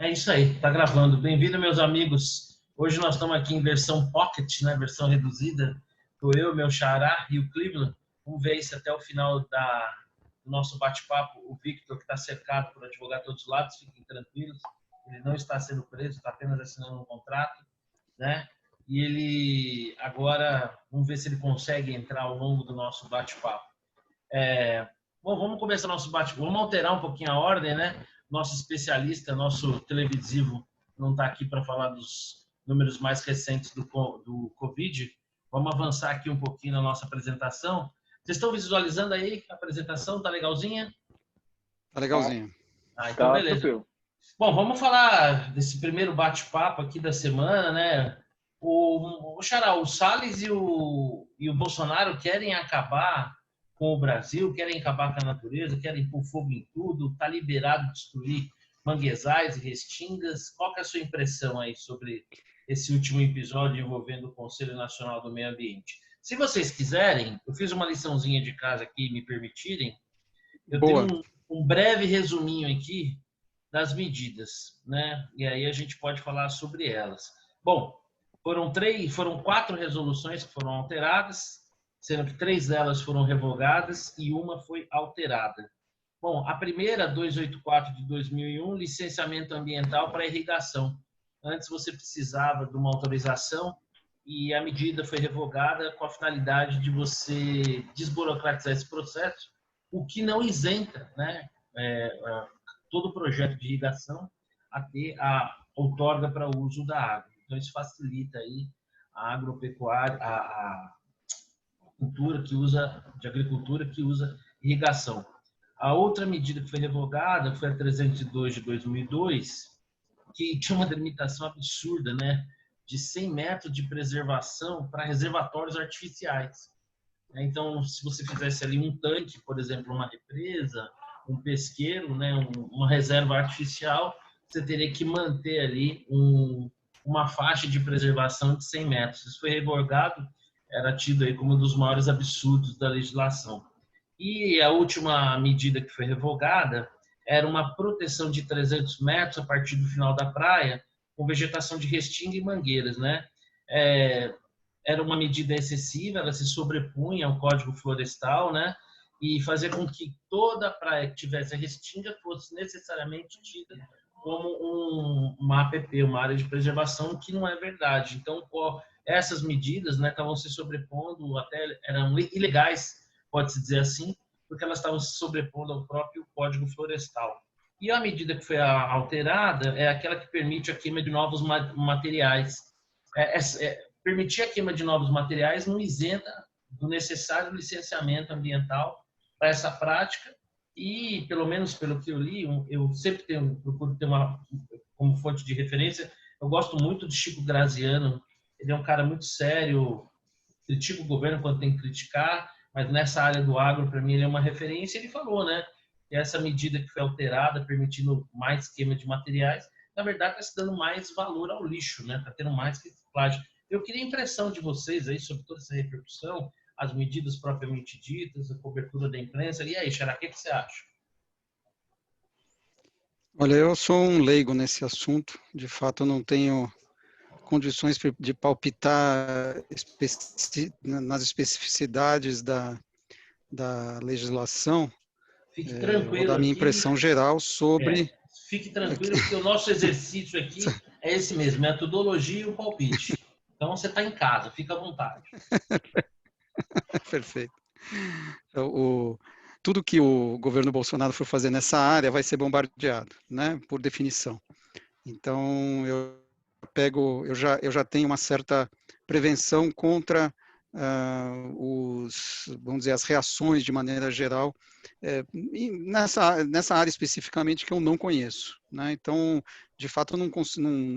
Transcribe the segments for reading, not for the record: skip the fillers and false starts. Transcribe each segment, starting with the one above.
É isso aí, tá gravando. Bem-vindo, meus amigos. Hoje nós estamos aqui em versão pocket, né? Versão reduzida. Tô eu, meu xará e o Cleveland. Vamos ver isso até o final do nosso bate-papo. O Victor, que está cercado por advogado de todos os lados, fiquem tranquilos. Ele não está sendo preso, está apenas assinando um contrato, né? E ele agora, vamos ver se ele consegue entrar ao longo do nosso bate-papo. Bom, vamos começar nosso bate-papo. Vamos alterar um pouquinho a ordem, né? Nosso especialista, nosso televisivo, não está aqui para falar dos números mais recentes do Covid. Vamos avançar aqui um pouquinho na nossa apresentação. Vocês estão visualizando aí a apresentação? Tá legalzinha? Tá legalzinho. Então Tá beleza. tranquilo. Bom, vamos falar desse primeiro bate-papo aqui da semana, né? O Xará, o Salles e o Bolsonaro querem acabar com o Brasil, querem acabar com a natureza, querem pôr fogo em tudo, está liberado destruir manguezais e restingas. Qual que é a sua impressão aí sobre esse último episódio envolvendo o Conselho Nacional do Meio Ambiente? Se vocês quiserem, eu fiz uma liçãozinha de casa aqui, me permitirem, eu tenho Boa. um breve resuminho aqui das medidas, né? E aí a gente pode falar sobre elas. Bom, foram 4 resoluções que foram alteradas, sendo que 3 delas foram revogadas e uma foi alterada. Bom, a primeira, 284 de 2001, licenciamento ambiental para irrigação. Antes você precisava de uma autorização e a medida foi revogada com a finalidade de você desburocratizar esse processo, o que não isenta, né, todo projeto de irrigação a ter a outorga para o uso da água. Então, isso facilita aí a agropecuária, a cultura que usa, de agricultura que usa irrigação. A outra medida que foi revogada foi a 302 de 2002, que tinha uma delimitação absurda, né, de 100 metros de preservação para reservatórios artificiais. Então, se você fizesse ali um tanque, por exemplo, uma represa, um pesqueiro, né, uma reserva artificial, você teria que manter ali uma faixa de preservação de 100 metros. Isso foi revogado, era tido aí como um dos maiores absurdos da legislação. E a última medida que foi revogada era uma proteção de 300 metros a partir do final da praia, com vegetação de restinga e mangueiras, né? Era uma medida excessiva, ela se sobrepunha ao Código Florestal, né? E fazer com que toda praia que tivesse a restinga fosse necessariamente tida como uma APP, uma área de preservação, que não é verdade. Então, essas medidas, né, estavam se sobrepondo, até eram ilegais, pode-se dizer assim, porque elas estavam se sobrepondo ao próprio Código Florestal. E a medida que foi alterada é aquela que permite a queima de novos materiais. Permitir a queima de novos materiais não isenta do necessário licenciamento ambiental para essa prática e, pelo menos pelo que eu li, eu sempre procuro ter como fonte de referência, eu gosto muito de Chico Graziano, ele é um cara muito sério, critica o governo quando tem que criticar, mas nessa área do agro, para mim, ele é uma referência. Ele falou, né, que essa medida que foi alterada, permitindo mais queima de materiais, na verdade está se dando mais valor ao lixo, né, está tendo mais reciclagem. Eu queria a impressão de vocês aí sobre toda essa repercussão, as medidas propriamente ditas, a cobertura da imprensa. E aí, Xará, o que você acha? Olha, eu sou um leigo nesse assunto. De fato, eu não tenho condições de palpitar nas especificidades da legislação. Fique tranquilo. Vou dar a minha impressão geral sobre... Fique tranquilo, porque o nosso exercício aqui é esse mesmo, metodologia e o palpite. Então, você está em casa, fica à vontade. Perfeito. Tudo que o governo Bolsonaro for fazer nessa área vai ser bombardeado, né, por definição. Então, eu já tenho uma certa prevenção contra vamos dizer, as reações de maneira geral, nessa área especificamente que eu não conheço, né? Então, de fato, eu não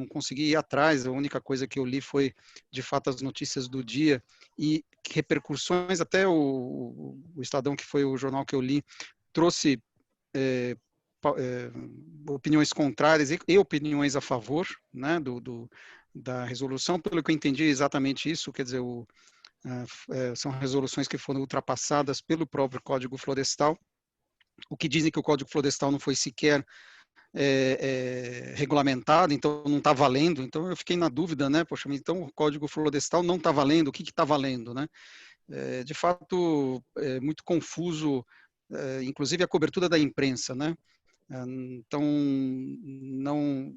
consegui ir atrás, a única coisa que eu li foi, de fato, as notícias do dia e repercussões, até o Estadão, que foi o jornal que eu li, trouxe opiniões contrárias e opiniões a favor, né, da resolução. Pelo que eu entendi, exatamente isso, quer dizer, são resoluções que foram ultrapassadas pelo próprio Código Florestal, o que dizem que o Código Florestal não foi sequer regulamentado, então não está valendo. Então eu fiquei na dúvida, né? Poxa, então o Código Florestal não está valendo, o que está valendo, né? De fato, é muito confuso, inclusive a cobertura da imprensa, né? Então,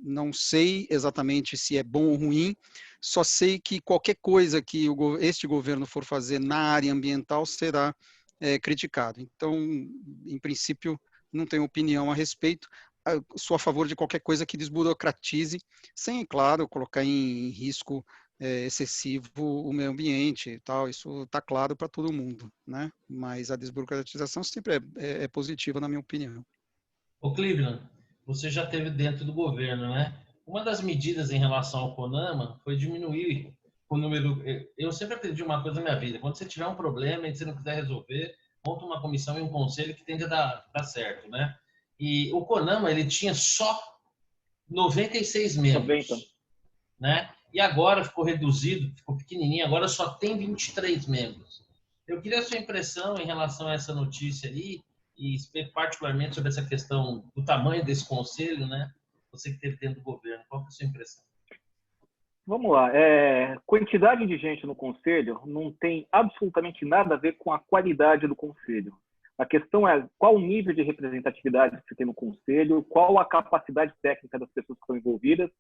não sei exatamente se é bom ou ruim, só sei que qualquer coisa que este governo for fazer na área ambiental será criticado. Então, em princípio, não tenho opinião a respeito. Sou a favor de qualquer coisa que desburocratize, sem, claro, colocar em risco excessivo o meio ambiente e tal. Isso está claro para todo mundo, né? Mas a desburocratização sempre é positiva, na minha opinião. Ô Cleveland, você já esteve dentro do governo, né? Uma das medidas em relação ao CONAMA foi diminuir o número. Eu sempre aprendi uma coisa na minha vida: quando você tiver um problema e você não quiser resolver, monta uma comissão e um conselho que tende a dar certo, né? E o CONAMA, ele tinha só 96 90. membros, né? E agora ficou reduzido, ficou pequenininho, agora só tem 23 membros. Eu queria a sua impressão em relação a essa notícia aí, e particularmente sobre essa questão do tamanho desse conselho, né? Você que esteve dentro do governo, qual é a sua impressão? Vamos lá. Quantidade de gente no conselho não tem absolutamente nada a ver com a qualidade do conselho. A questão é qual o nível de representatividade que você tem no conselho, qual a capacidade técnica das pessoas que estão envolvidas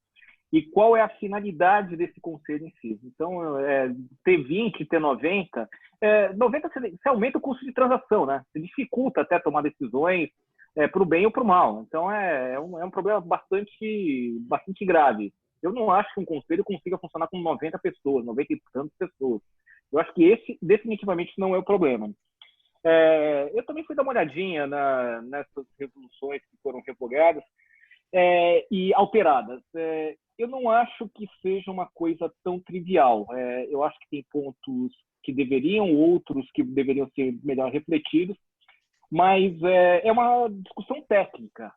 e qual é a finalidade desse conselho em si. Então, ter 20, ter 90, 90 você aumenta o custo de transação, né? Você dificulta até tomar decisões para o bem ou para o mal. Então, é um problema bastante grave. Eu não acho que um conselho consiga funcionar com 90 pessoas, 90 e tantas pessoas. Eu acho que esse definitivamente não é o problema. Eu também fui dar uma olhadinha nessas resoluções que foram revogadas e alteradas. Eu não acho que seja uma coisa tão trivial. Eu acho que tem pontos que deveriam, outros que deveriam ser melhor refletidos, mas é uma discussão técnica.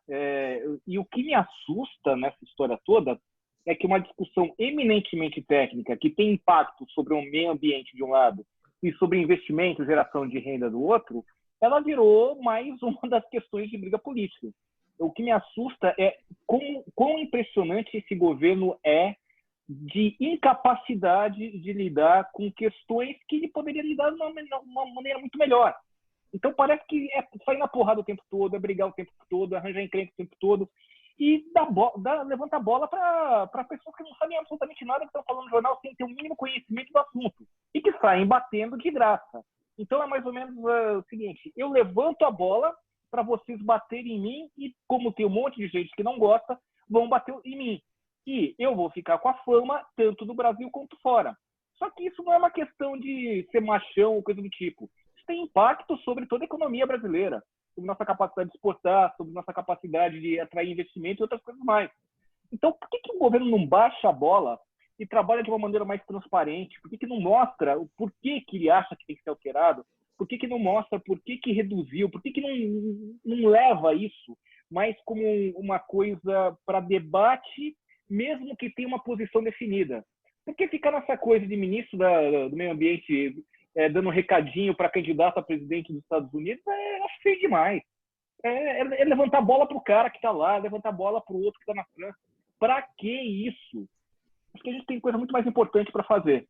E o que me assusta nessa história toda é que uma discussão eminentemente técnica, que tem impacto sobre o meio ambiente de um lado e sobre investimento e geração de renda do outro, ela virou mais uma das questões de briga política. O que me assusta é quão impressionante esse governo é de incapacidade de lidar com questões que ele poderia lidar de uma maneira muito melhor. Então parece que é sair na porrada o tempo todo, é brigar o tempo todo, arranjar encrenca o tempo todo, e levanta a bola para pessoas que não sabem absolutamente nada, que estão falando no jornal sem ter o mínimo conhecimento do assunto, e que saem batendo de graça. Então é mais ou menos o seguinte: eu levanto a bola para vocês baterem em mim, e como tem um monte de gente que não gosta, vão bater em mim. E eu vou ficar com a fama tanto do Brasil quanto fora. Só que isso não é uma questão de ser machão ou coisa do tipo. Isso tem impacto sobre toda a economia brasileira, sobre nossa capacidade de exportar, sobre nossa capacidade de atrair investimento e outras coisas mais. Então, por que o governo não baixa a bola e trabalha de uma maneira mais transparente? Por que não mostra o porquê que ele acha que tem que ser alterado? Por que não mostra por que reduziu? Por que não leva isso mais como uma coisa para debate, mesmo que tenha uma posição definida? Por que ficar nessa coisa de ministro do meio ambiente dando um recadinho para candidato a presidente dos Estados Unidos? Acho feio demais. É levantar a bola para o cara que está lá, levantar a bola para o outro que está na França. Para que isso? Acho que a gente tem coisa muito mais importante para fazer.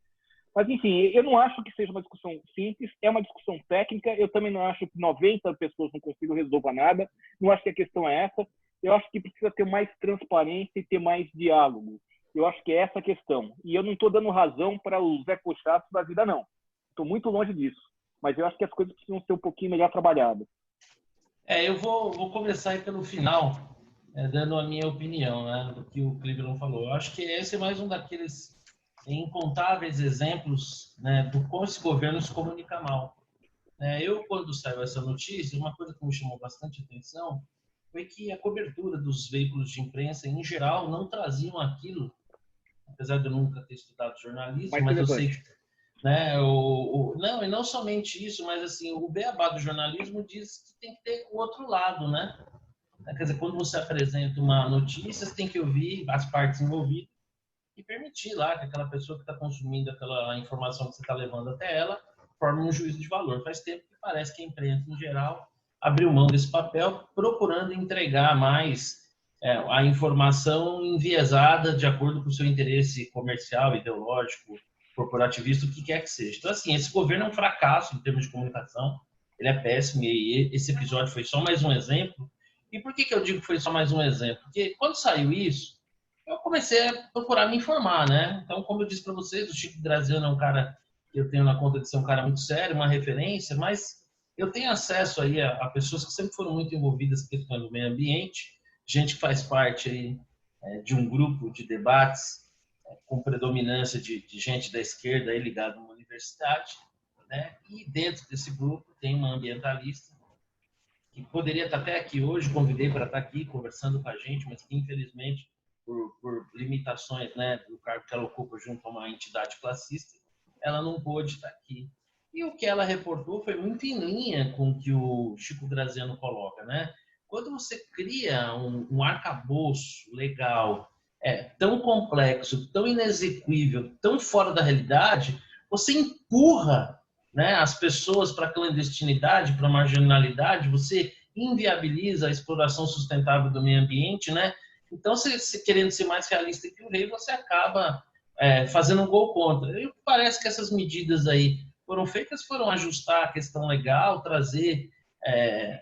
Mas, enfim, eu não acho que seja uma discussão simples, é uma discussão técnica. Eu também não acho que 90 pessoas não consigam resolver nada. Não acho que a questão é essa. Eu acho que precisa ter mais transparência e ter mais diálogo. Eu acho que é essa a questão. E eu não estou dando razão para os Zé Cochatos da vida, não. Estou muito longe disso. Mas eu acho que as coisas precisam ser um pouquinho melhor trabalhadas. Eu vou começar aí pelo final, dando a minha opinião, né, do que o Cleveland falou. Eu acho que esse é mais um daqueles incontáveis exemplos, né, do como esse governo se comunica mal. Eu, quando saiu essa notícia, uma coisa que me chamou bastante atenção foi que a cobertura dos veículos de imprensa, em geral, não traziam aquilo, apesar de eu nunca ter estudado jornalismo, mas eu sei que, né, não, e não somente isso, mas assim, o beabá do jornalismo diz que tem que ter o outro lado, né? Quer dizer, quando você apresenta uma notícia, você tem que ouvir as partes envolvidas e permitir lá que aquela pessoa que está consumindo aquela informação que você está levando até ela forme um juízo de valor. Faz tempo que parece que a imprensa, em geral, abriu mão desse papel, procurando entregar mais a informação enviesada de acordo com o seu interesse comercial, ideológico, corporativista, o que quer que seja. Então, assim, esse governo é um fracasso em termos de comunicação, ele é péssimo, e esse episódio foi só mais um exemplo. E por que eu digo que foi só mais um exemplo? Porque quando saiu isso, eu comecei a procurar me informar, né? Então, como eu disse para vocês, o Chico Graziano é um cara que eu tenho na conta de ser um cara muito sério, uma referência, mas eu tenho acesso aí a pessoas que sempre foram muito envolvidas com questões do meio ambiente, gente que faz parte aí, de um grupo de debates com predominância de gente da esquerda aí ligada a uma universidade, né? E dentro desse grupo tem uma ambientalista que poderia estar até aqui hoje, convidei para estar aqui conversando com a gente, mas que infelizmente por limitações, né, do cargo que ela ocupa junto a uma entidade classista, ela não pôde estar aqui. E o que ela reportou foi muito em linha com o que o Chico Graziano coloca, né? Quando você cria um arcabouço legal, tão complexo, tão inexequível, tão fora da realidade, você empurra, né, as pessoas para a clandestinidade, para a marginalidade, você inviabiliza a exploração sustentável do meio ambiente, né? Então, se querendo ser mais realista que o rei, você acaba fazendo um gol contra. E parece que essas medidas aí foram feitas, foram ajustar a questão legal, trazer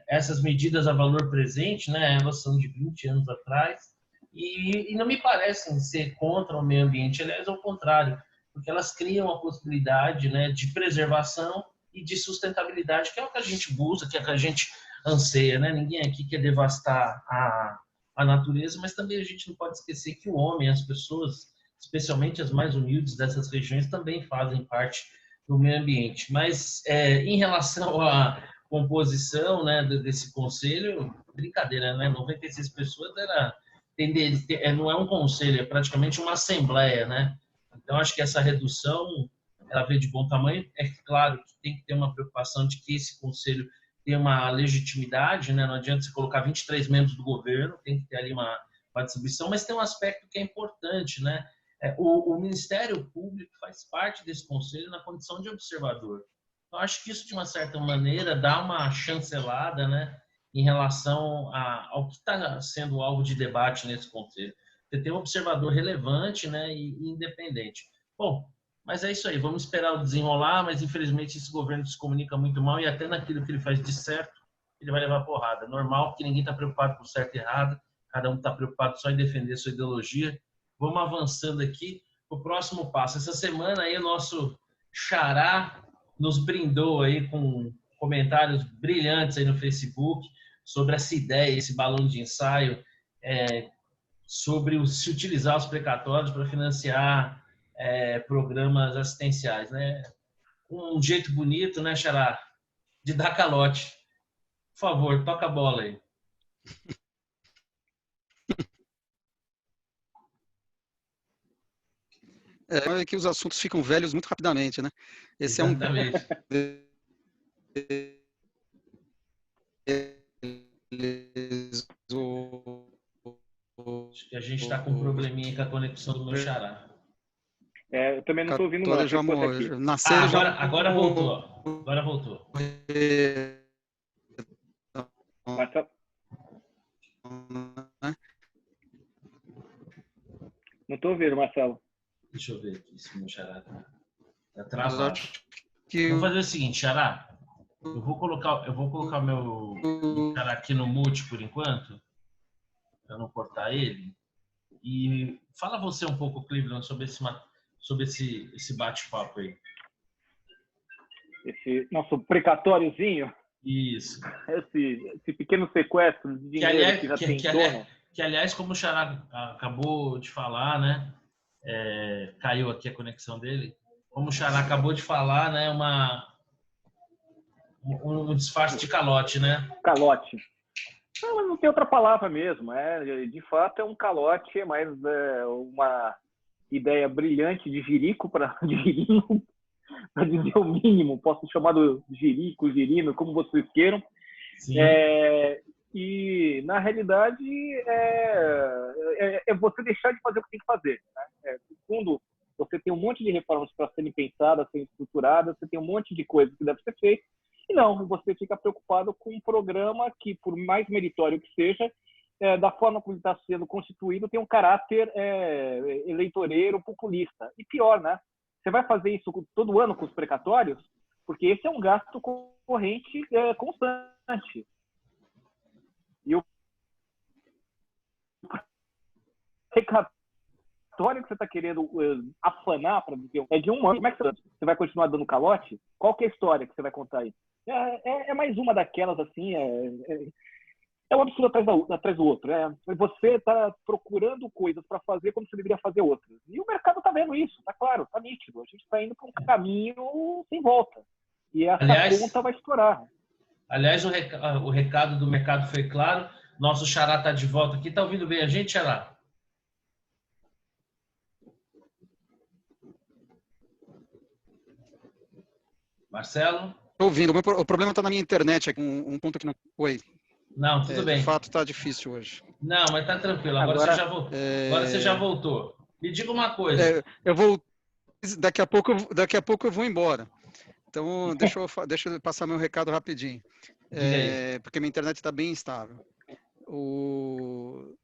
essas medidas a valor presente, né? Elas são de 20 anos atrás, e não me parecem ser contra o meio ambiente, aliás, ao contrário, porque elas criam a possibilidade, né, de preservação e de sustentabilidade, que é o que a gente busca, que é o que a gente anseia, né? Ninguém aqui quer devastar a natureza, mas também a gente não pode esquecer que o homem, as pessoas, especialmente as mais humildes dessas regiões, também fazem parte do meio ambiente. Mas em relação à composição, né, desse conselho, brincadeira, né? 96 pessoas não é um conselho, é praticamente uma assembleia, né? Então, acho que essa redução, ela veio de bom tamanho. É claro que tem que ter uma preocupação de que esse conselho tenha uma legitimidade, né? Não adianta você colocar 23 membros do governo, tem que ter ali uma distribuição, mas tem um aspecto que é importante, né? O Ministério Público faz parte desse conselho na condição de observador. Eu acho que isso, de uma certa maneira, dá uma chancelada, né, em relação ao que está sendo alvo de debate nesse conselho. Você tem um observador relevante, né, e independente. Bom, mas é isso aí. Vamos esperar o desenrolar, mas infelizmente esse governo se comunica muito mal e até naquilo que ele faz de certo, ele vai levar porrada. Normal, porque ninguém está preocupado com o certo e errado, cada um está preocupado só em defender sua ideologia. Vamos avançando aqui para o próximo passo. Essa semana aí o nosso xará nos brindou aí com comentários brilhantes aí no Facebook sobre essa ideia, esse balão de ensaio, sobre se utilizar os precatórios para financiar programas assistenciais, né? Um jeito bonito, né, xará, de dar calote. Por favor, toca a bola aí. É que os assuntos ficam velhos muito rapidamente, né? Esse Exatamente. Acho que a gente está com um probleminha com a conexão do meu xará. Eu também não estou ouvindo, não. Já nasceu, agora voltou. Agora voltou. Não estou ouvindo, Marcelo. Deixa eu ver aqui se o meu xará tá travado. Vou fazer o seguinte, xará. Eu vou colocar meu xará aqui no mute por enquanto, para não cortar ele. E fala você um pouco, Cleveland, sobre esse bate-papo aí. Esse nosso precatóriozinho. Isso. Esse pequeno sequestro de dinheiro que já tem em torno. Que, aliás, como o xará acabou de falar, né? Caiu aqui a conexão dele. Como o xará acabou de falar, né? Um disfarce de calote, né? Calote. Não, mas não tem outra palavra mesmo. De fato, é um calote, mas uma ideia brilhante de jirico para girino, para dizer o mínimo. Posso chamar do jirico, girino, como vocês queiram. E, na realidade, é você deixar de fazer o que tem que fazer. Né? No fundo, você tem um monte de reformas para serem pensadas, serem estruturadas, você tem um monte de coisas que deve ser feito. E não, você fica preocupado com um programa que, por mais meritório que seja, da forma como está sendo constituído, tem um caráter eleitoreiro, populista. E pior, né? Você vai fazer isso todo ano com os precatórios? Porque esse é um gasto corrente constante. E o precatório que você está querendo afanar para dizer é de um ano. Como é que você vai continuar dando calote? Qual que é a história que você vai contar aí? É mais uma daquelas, assim, é um absurdo atrás do outro. Você está procurando coisas para fazer como você deveria fazer outras. E o mercado está vendo isso, está claro, está nítido. A gente está indo para um caminho sem volta. E essa conta vai estourar. Aliás, o recado do mercado foi claro. Nosso Xará está de volta aqui. Está ouvindo bem a gente, Xará? Marcelo? Estou ouvindo. O problema está na minha internet. Um ponto que não... Oi. Não, tudo bem. De fato, está difícil hoje. Não, mas está tranquilo. Agora você já voltou. Me diga uma coisa. Eu vou... Daqui a pouco eu vou embora. Então, deixa eu passar meu recado rapidinho. Porque minha internet está bem instável. O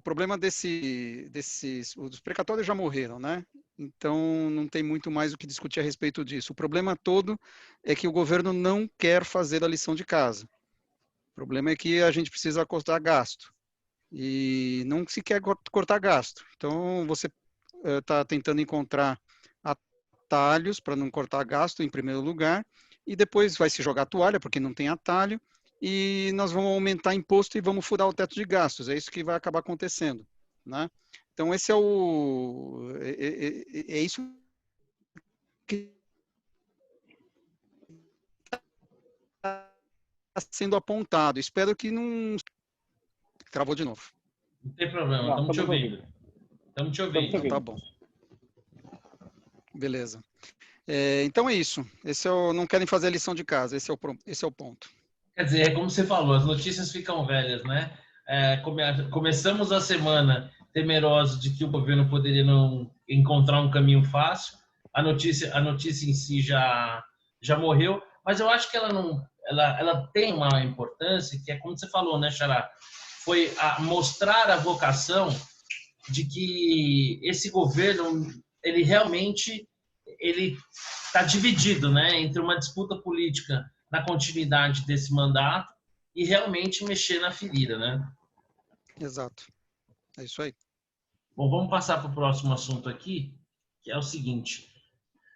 problema os precatórios já morreram, né? Então, não tem muito mais o que discutir a respeito disso. O problema todo é que o governo não quer fazer a lição de casa. O problema é que a gente precisa cortar gasto. E não se quer cortar gasto. Então, você está tentando encontrar atalhos para não cortar gasto, em primeiro lugar, e depois vai se jogar a toalha, porque não tem atalho, e nós vamos aumentar imposto e vamos furar o teto de gastos. É isso que vai acabar acontecendo, né? Então, esse é isso que está sendo apontado. Espero que não... Travou de novo. Não tem problema, estamos te ouvindo. Estamos te ouvindo. Então, tá bom. Beleza. Então é isso. Não querem fazer a lição de casa. Esse é o ponto. Quer dizer, é como você falou, as notícias ficam velhas, né? Começamos a semana temerosos de que o governo poderia não encontrar um caminho fácil. A notícia em si já morreu, mas eu acho que ela tem uma importância, que é como você falou, né, Xará? Foi mostrar a vocação de que esse governo, ele realmente está dividido, né, entre uma disputa política na continuidade desse mandato e realmente mexer na ferida, né? Exato. É isso aí. Bom, vamos passar para o próximo assunto aqui, que é o seguinte.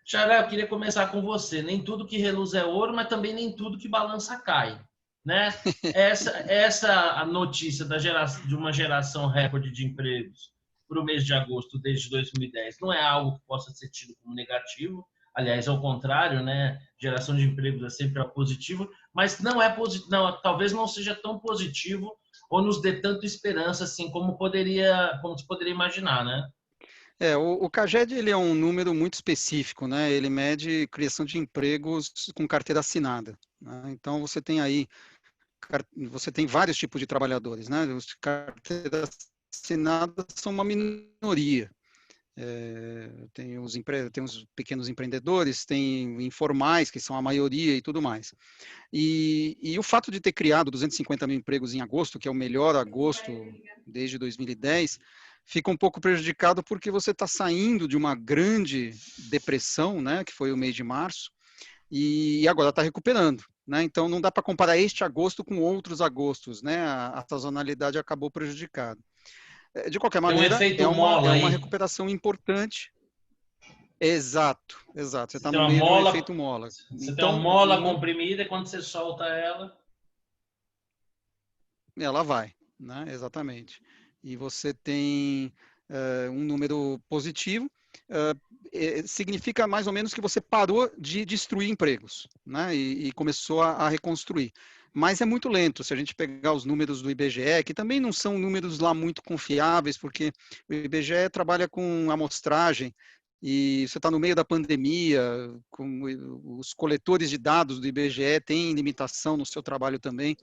Xará, eu queria começar com você. Nem tudo que reluz é ouro, mas também nem tudo que balança cai, né? Essa notícia de uma geração recorde de empregos para o mês de agosto desde 2010 não é algo que possa ser tido como negativo. Aliás, ao contrário, né? Geração de empregos é sempre positivo, mas talvez não seja tão positivo ou nos dê tanta esperança assim como se poderia imaginar, né? O CAGED ele é um número muito específico, né? Ele mede criação de empregos com carteira assinada, né? Então você tem vários tipos de trabalhadores, né? Os carteiras assinadas são uma minoria. Tem os pequenos empreendedores, tem informais, que são a maioria e tudo mais. E o fato de ter criado 250 mil empregos em agosto, que é o melhor agosto desde 2010, fica um pouco prejudicado porque você está saindo de uma grande depressão, né, que foi o mês de março, e agora está recuperando, né? Então não dá para comparar este agosto com outros agostos, né? A sazonalidade acabou prejudicada. De qualquer maneira, é uma recuperação importante. Exato. Você está no meio do efeito mola. Você tem uma mola comprimida e quando você solta ela vai, né? Exatamente. E você tem um número positivo, significa mais ou menos que você parou de destruir empregos, né? E começou a reconstruir. Mas é muito lento, se a gente pegar os números do IBGE, que também não são números lá muito confiáveis, porque o IBGE trabalha com amostragem, e você está no meio da pandemia, os coletores de dados do IBGE têm limitação no seu trabalho também.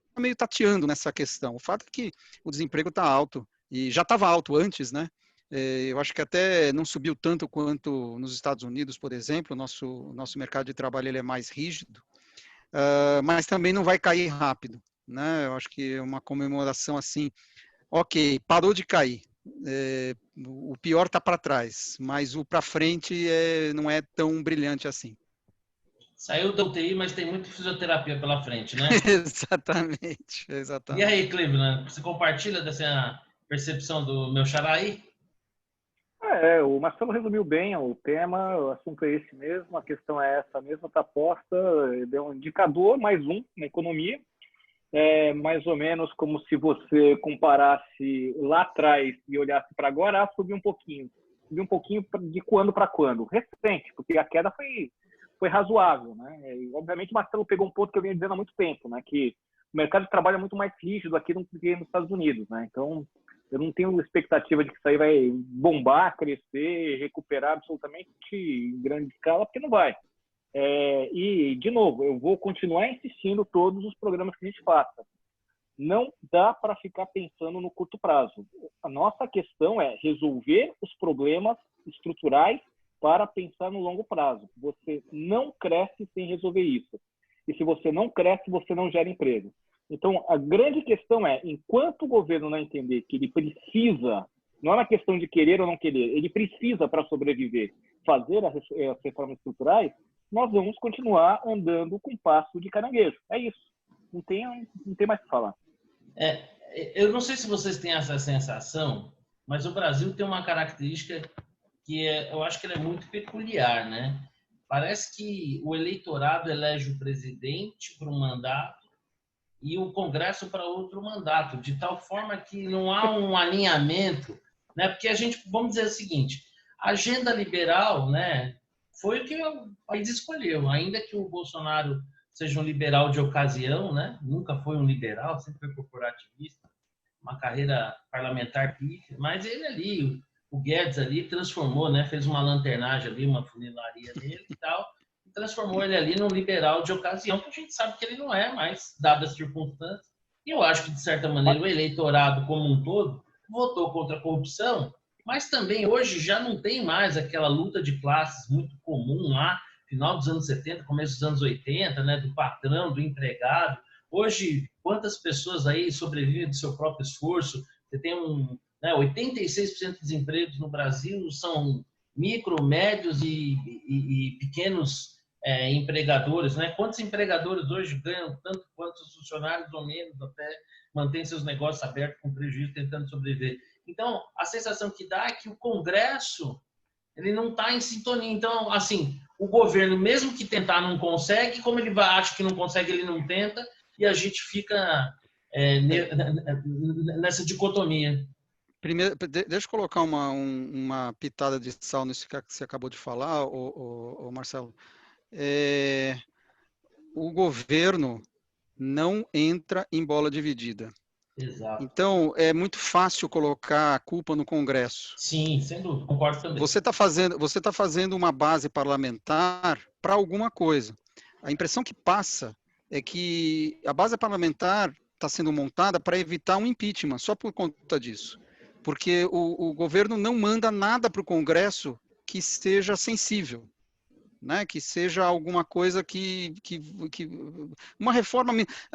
Está meio tateando nessa questão. O fato é que o desemprego está alto, e já estava alto antes, né? Eu acho que até não subiu tanto quanto nos Estados Unidos, por exemplo. O nosso mercado de trabalho ele é mais rígido, mas também não vai cair rápido, né? Eu acho que é uma comemoração assim, ok, parou de cair. O pior está para trás, mas o para frente não é tão brilhante assim. Saiu da UTI, mas tem muita fisioterapia pela frente, né? Exatamente, E exatamente. aí, Cleveland, você compartilha dessa percepção do meu xará aí? O Marcelo resumiu bem o tema, o assunto é esse mesmo, a questão é essa mesmo, está posta, deu um indicador, mais um, na economia, mais ou menos como se você comparasse lá atrás e olhasse para agora, subiu um pouquinho de quando para quando? Recente, porque a queda foi razoável, né? E, obviamente, o Marcelo pegou um ponto que eu vinha dizendo há muito tempo, né? Que o mercado de trabalho é muito mais rígido aqui do que nos Estados Unidos, né? Então, eu não tenho expectativa de que isso aí vai bombar, crescer, recuperar absolutamente em grande escala, porque não vai. E, de novo, eu vou continuar insistindo todos os programas que a gente faça. Não dá para ficar pensando no curto prazo. A nossa questão é resolver os problemas estruturais para pensar no longo prazo. Você não cresce sem resolver isso. E se você não cresce, você não gera emprego. Então, a grande questão é, enquanto o governo não entender que ele precisa, não é uma questão de querer ou não querer, ele precisa, para sobreviver, fazer as reformas estruturais, nós vamos continuar andando com passo de caranguejo. É isso. Não tem mais o que falar. Eu não sei se vocês têm essa sensação, mas o Brasil tem uma característica que eu acho que ela é muito peculiar, né? Parece que o eleitorado elege o presidente para um mandato e o Congresso para outro mandato, de tal forma que não há um alinhamento, né? Porque a gente, vamos dizer o seguinte, a agenda liberal, né, foi o que o país escolheu, ainda que o Bolsonaro seja um liberal de ocasião, né? Nunca foi um liberal, sempre foi corporativista, uma carreira parlamentar pífia, mas ele ali, o Guedes ali transformou, né? Fez uma lanternagem ali, uma funilaria nele e tal, e transformou ele ali num liberal de ocasião, que a gente sabe que ele não é mais, dadas as circunstâncias. E eu acho que, de certa maneira, o eleitorado como um todo votou contra a corrupção, mas também hoje já não tem mais aquela luta de classes muito comum lá, final dos anos 70, começo dos anos 80, né? Do patrão, do empregado. Hoje, quantas pessoas aí sobrevivem do seu próprio esforço? Você tem 86% dos empregos no Brasil são micro, médios e pequenos empregadores, né? Quantos empregadores hoje ganham tanto quanto os funcionários ou menos, até mantêm seus negócios abertos com prejuízo, tentando sobreviver? Então, a sensação que dá é que o Congresso ele não está em sintonia. Então, assim, o governo, mesmo que tentar, não consegue, como ele acha que não consegue, ele não tenta, e a gente fica nessa dicotomia. Primeiro, deixa eu colocar uma pitada de sal nisso que você acabou de falar, o Marcelo. O governo não entra em bola dividida. Exato. Então, é muito fácil colocar a culpa no Congresso. Sim, sem dúvida, concordo também. Você tá fazendo uma base parlamentar para alguma coisa. A impressão que passa é que a base parlamentar está sendo montada para evitar um impeachment, só por conta disso. Porque o governo não manda nada para o Congresso que seja sensível, né? Que seja alguma coisa que uma reforma,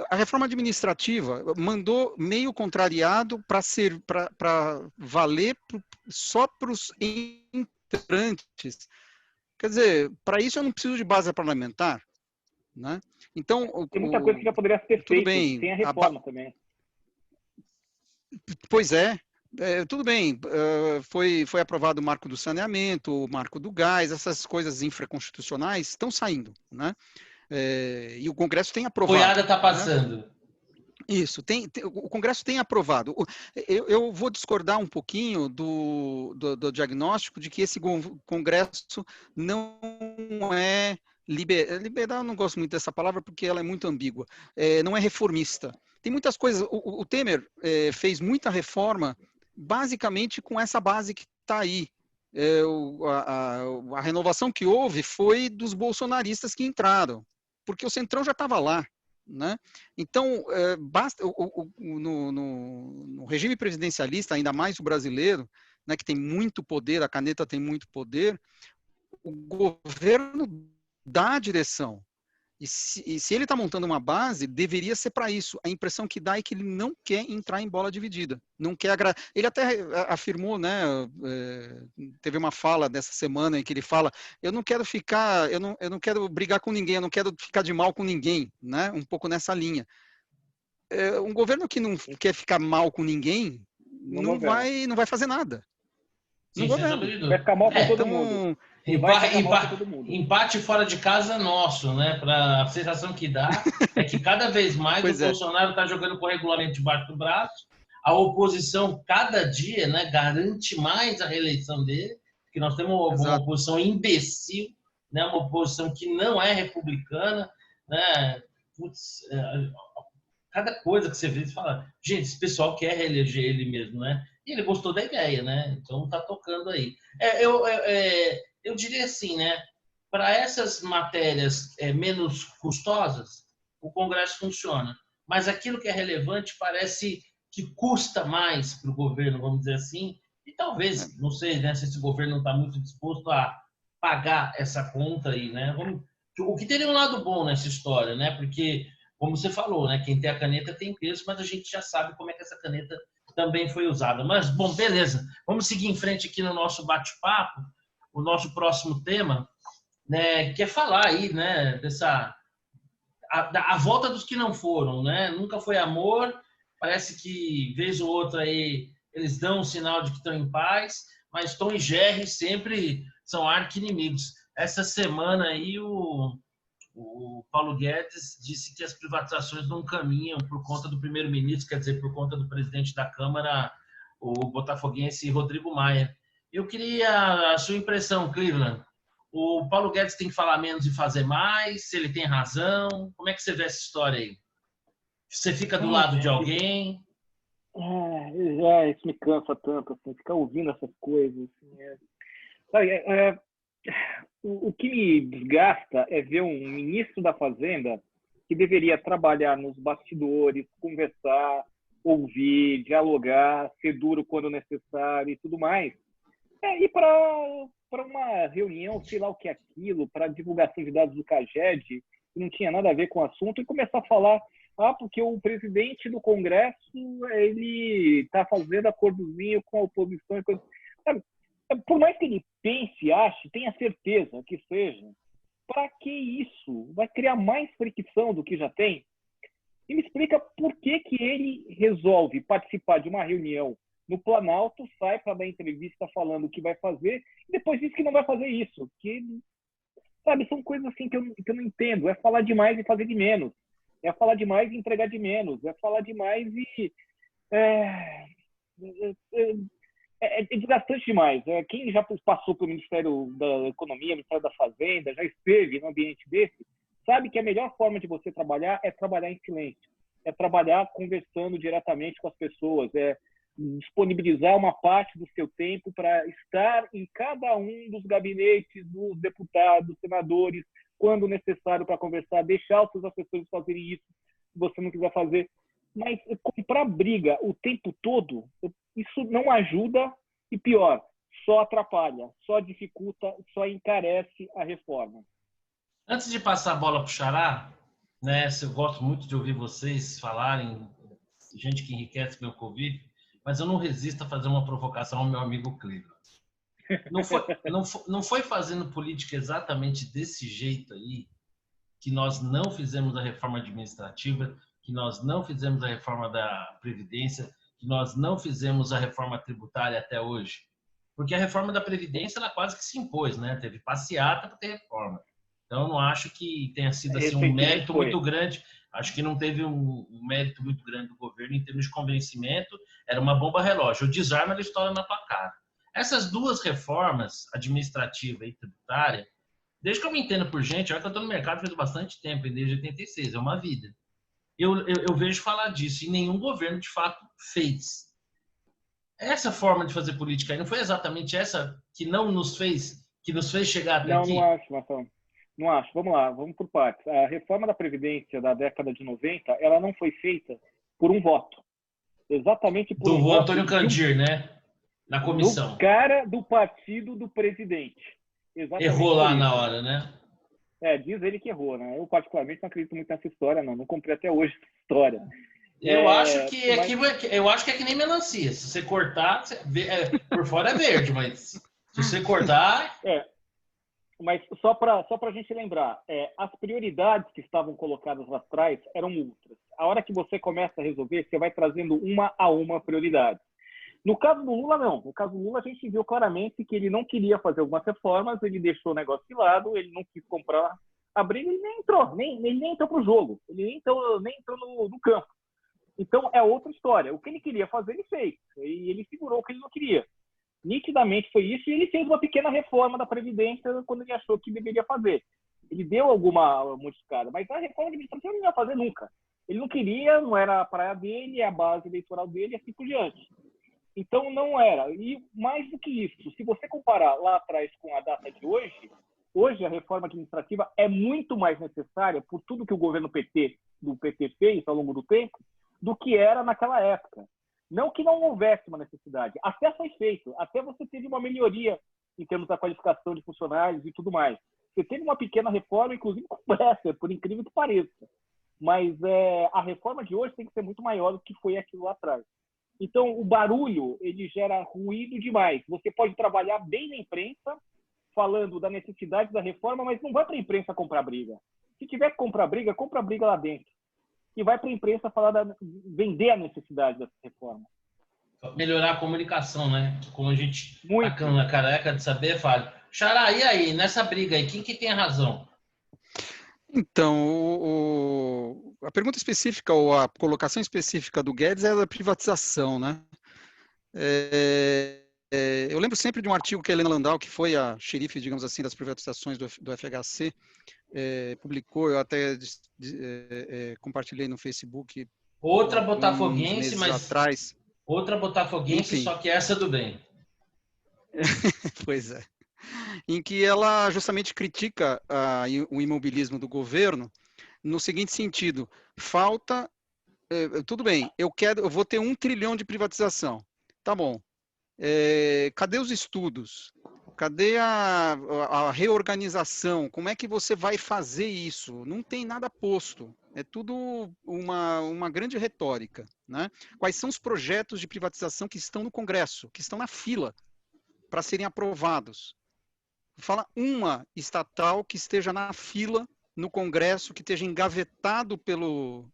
a reforma administrativa mandou meio contrariado para valer só para os entrantes. Quer dizer, para isso eu não preciso de base parlamentar, né? Então, tem muita coisa que já poderia ser feita sem a reforma também. Pois é. Tudo bem, foi aprovado o marco do saneamento, o marco do gás, essas coisas infraconstitucionais estão saindo, né? E o Congresso tem aprovado. Boiada está passando. Né? Isso, o Congresso tem aprovado. Eu vou discordar um pouquinho do diagnóstico de que esse Congresso não é liberal, não gosto muito dessa palavra porque ela é muito ambígua, não é reformista. Tem muitas coisas, o Temer fez muita reforma basicamente com essa base que está aí. A renovação que houve foi dos bolsonaristas que entraram, porque o Centrão já estava lá. Né? Então, basta no regime presidencialista, ainda mais o brasileiro, né, que tem muito poder, a caneta tem muito poder, o governo dá a direção. E se ele está montando uma base, deveria ser para isso. A impressão que dá é que ele não quer entrar em bola dividida. Não quer Ele até afirmou, né? Teve uma fala dessa semana em que ele fala: eu não quero ficar, eu não quero brigar com ninguém, eu não quero ficar de mal com ninguém, né? Um pouco nessa linha. Um governo que não quer ficar mal com ninguém não vai fazer nada. Sim, sem sombra de Vai dúvida. ficar mal com todo mundo. Empate fora de casa nosso, né? A sensação que dá é que cada vez mais o Bolsonaro está jogando com o regulamento debaixo do braço, a oposição cada dia, né, garante mais a reeleição dele, que nós temos uma oposição imbecil, né, uma oposição que não é republicana, né? Putz, cada coisa que você vê, você fala, gente, esse pessoal quer reeleger ele mesmo, né? E ele gostou da ideia, né? Então tá tocando aí. Eu diria assim, né? Para essas matérias menos custosas, o Congresso funciona. Mas aquilo que é relevante parece que custa mais para o governo, vamos dizer assim. E talvez, não sei, né, se esse governo não está muito disposto a pagar essa conta aí, né? O que teria um lado bom nessa história, né? Porque, como você falou, né? Quem tem a caneta tem peso, mas a gente já sabe como é que essa caneta também foi usada. Mas, bom, beleza. Vamos seguir em frente aqui no nosso bate-papo. O nosso próximo tema, né, que é falar aí, né, a volta dos que não foram, né? Nunca foi amor. Parece que, vez ou outra, aí, eles dão um sinal de que estão em paz, mas Tom e Jerry sempre são arqui-inimigos. Essa semana aí, o Paulo Guedes disse que as privatizações não caminham por conta do primeiro-ministro, quer dizer, por conta do presidente da Câmara, o botafoguense Rodrigo Maia. Eu queria a sua impressão, Cleveland. O Paulo Guedes tem que falar menos e fazer mais? Se ele tem razão? Como é que você vê essa história aí? Você fica do lado de alguém? Isso me cansa tanto, assim, ficar ouvindo essas coisas. Assim, o que me desgasta é ver um ministro da Fazenda que deveria trabalhar nos bastidores, conversar, ouvir, dialogar, ser duro quando necessário e tudo mais. Ir para uma reunião, sei lá o que é aquilo, para divulgação de dados do CAGED, que não tinha nada a ver com o assunto, e começar a falar, porque o presidente do Congresso ele está fazendo acordozinho com a oposição e coisa. Sabe? Por mais que ele pense, ache, tenha certeza que seja, para que isso? Vai criar mais fricção do que já tem? E me explica por que ele resolve participar de uma reunião no Planalto, sai para dar entrevista falando o que vai fazer e depois diz que não vai fazer isso. Que, sabe, são coisas assim que eu não entendo. É falar demais e fazer de menos. É falar demais e entregar de menos. É falar demais e... É desgastante demais. Quem já passou pelo Ministério da Economia, Ministério da Fazenda, já esteve num ambiente desse, sabe que a melhor forma de você trabalhar é trabalhar em silêncio. É trabalhar conversando diretamente com as pessoas. É disponibilizar uma parte do seu tempo para estar em cada um dos gabinetes dos deputados, senadores, quando necessário para conversar, deixar os seus assessores fazerem isso, se você não quiser fazer. Mas comprar briga o tempo todo, isso não ajuda e, pior, só atrapalha, só dificulta, só encarece a reforma. Antes de passar a bola para o Xará, né, eu gosto muito de ouvir vocês falarem, gente que enriquece meu convite, mas eu não resisto a fazer uma provocação ao meu amigo Cleveland. Não foi fazendo política exatamente desse jeito aí que nós não fizemos a reforma administrativa, que nós não fizemos a reforma da Previdência, que nós não fizemos a reforma tributária até hoje. Porque a reforma da Previdência ela quase que se impôs, né? Teve passeata para ter reforma. Então, eu não acho que tenha sido assim, um mérito muito grande. Acho que não teve um mérito muito grande do governo em termos de convencimento. Era uma bomba relógio. O desarme era história na tua cara. Essas duas reformas, administrativa e tributária, desde que eu me entendo por gente, olha que eu estou no mercado faz bastante tempo, desde 86, é uma vida. Eu vejo falar disso e nenhum governo, de fato, fez. Essa forma de fazer política aí não foi exatamente essa que nos fez chegar até aqui? Não acho, Marcão. Não acho. Vamos lá, vamos por partes. A reforma da Previdência da década de 90, ela não foi feita por um voto. Exatamente por um voto. Do Antônio Candir, né? Na comissão. Do cara do partido do presidente. Exatamente. Errou lá na hora, né? Diz ele que errou, né? Eu, particularmente, não acredito muito nessa história, não. Não comprei até hoje essa história. Eu acho que eu acho que é que nem melancia. Se você cortar, por fora é verde, mas se você cortar. Mas só para a gente lembrar, as prioridades que estavam colocadas lá atrás eram outras. A hora que você começa a resolver, você vai trazendo uma a uma prioridade. No caso do Lula, não. No caso do Lula, a gente viu claramente que ele não queria fazer algumas reformas, ele deixou o negócio de lado, ele não quis comprar a briga, ele nem entrou, ele nem entrou para o jogo, ele nem entrou no campo. Então, é outra história. O que ele queria fazer, ele fez. E ele segurou o que ele não queria. Nitidamente foi isso, e ele fez uma pequena reforma da Previdência quando ele achou que deveria fazer. Ele deu alguma modificada, mas a reforma administrativa ele não ia fazer nunca. Ele não queria, não era a praia dele, a base eleitoral dele, e assim por diante. Então, não era. E mais do que isso, se você comparar lá atrás com a data de hoje a reforma administrativa é muito mais necessária por tudo que o governo do PT fez ao longo do tempo, do que era naquela época. Não que não houvesse uma necessidade, até foi feito, até você teve uma melhoria em termos da qualificação de funcionários e tudo mais. Você teve uma pequena reforma, inclusive completa, por incrível que pareça. Mas a reforma de hoje tem que ser muito maior do que foi aquilo lá atrás. Então, o barulho, ele gera ruído demais. Você pode trabalhar bem na imprensa, falando da necessidade da reforma, mas não vai para a imprensa comprar briga. Se tiver que compra a briga lá dentro. E vai para a imprensa vender a necessidade dessa reforma. Melhorar a comunicação, né? Como a gente Muito. tá careca de saber, fala. Xará, e aí, nessa briga aí, quem que tem a razão? Então, a pergunta específica ou a colocação específica do Guedes é da privatização, né? Eu lembro sempre de um artigo que a Helena Landau, que foi a xerife, digamos assim, das privatizações do FHC, publicou, eu até compartilhei no Facebook outra botafoguense, mas atrás. Outra botafoguense, enfim. Só que essa do bem. Pois é. Em que ela justamente critica o imobilismo do governo no seguinte sentido: falta, tudo bem, eu vou ter 1 trilhão de privatização, tá bom? Cadê os estudos? Cadê a reorganização? Como é que você vai fazer isso? Não tem nada posto. É tudo uma grande retórica, né? Quais são os projetos de privatização que estão no Congresso, que estão na fila para serem aprovados? Fala uma estatal que esteja na fila no Congresso, que esteja engavetado pelo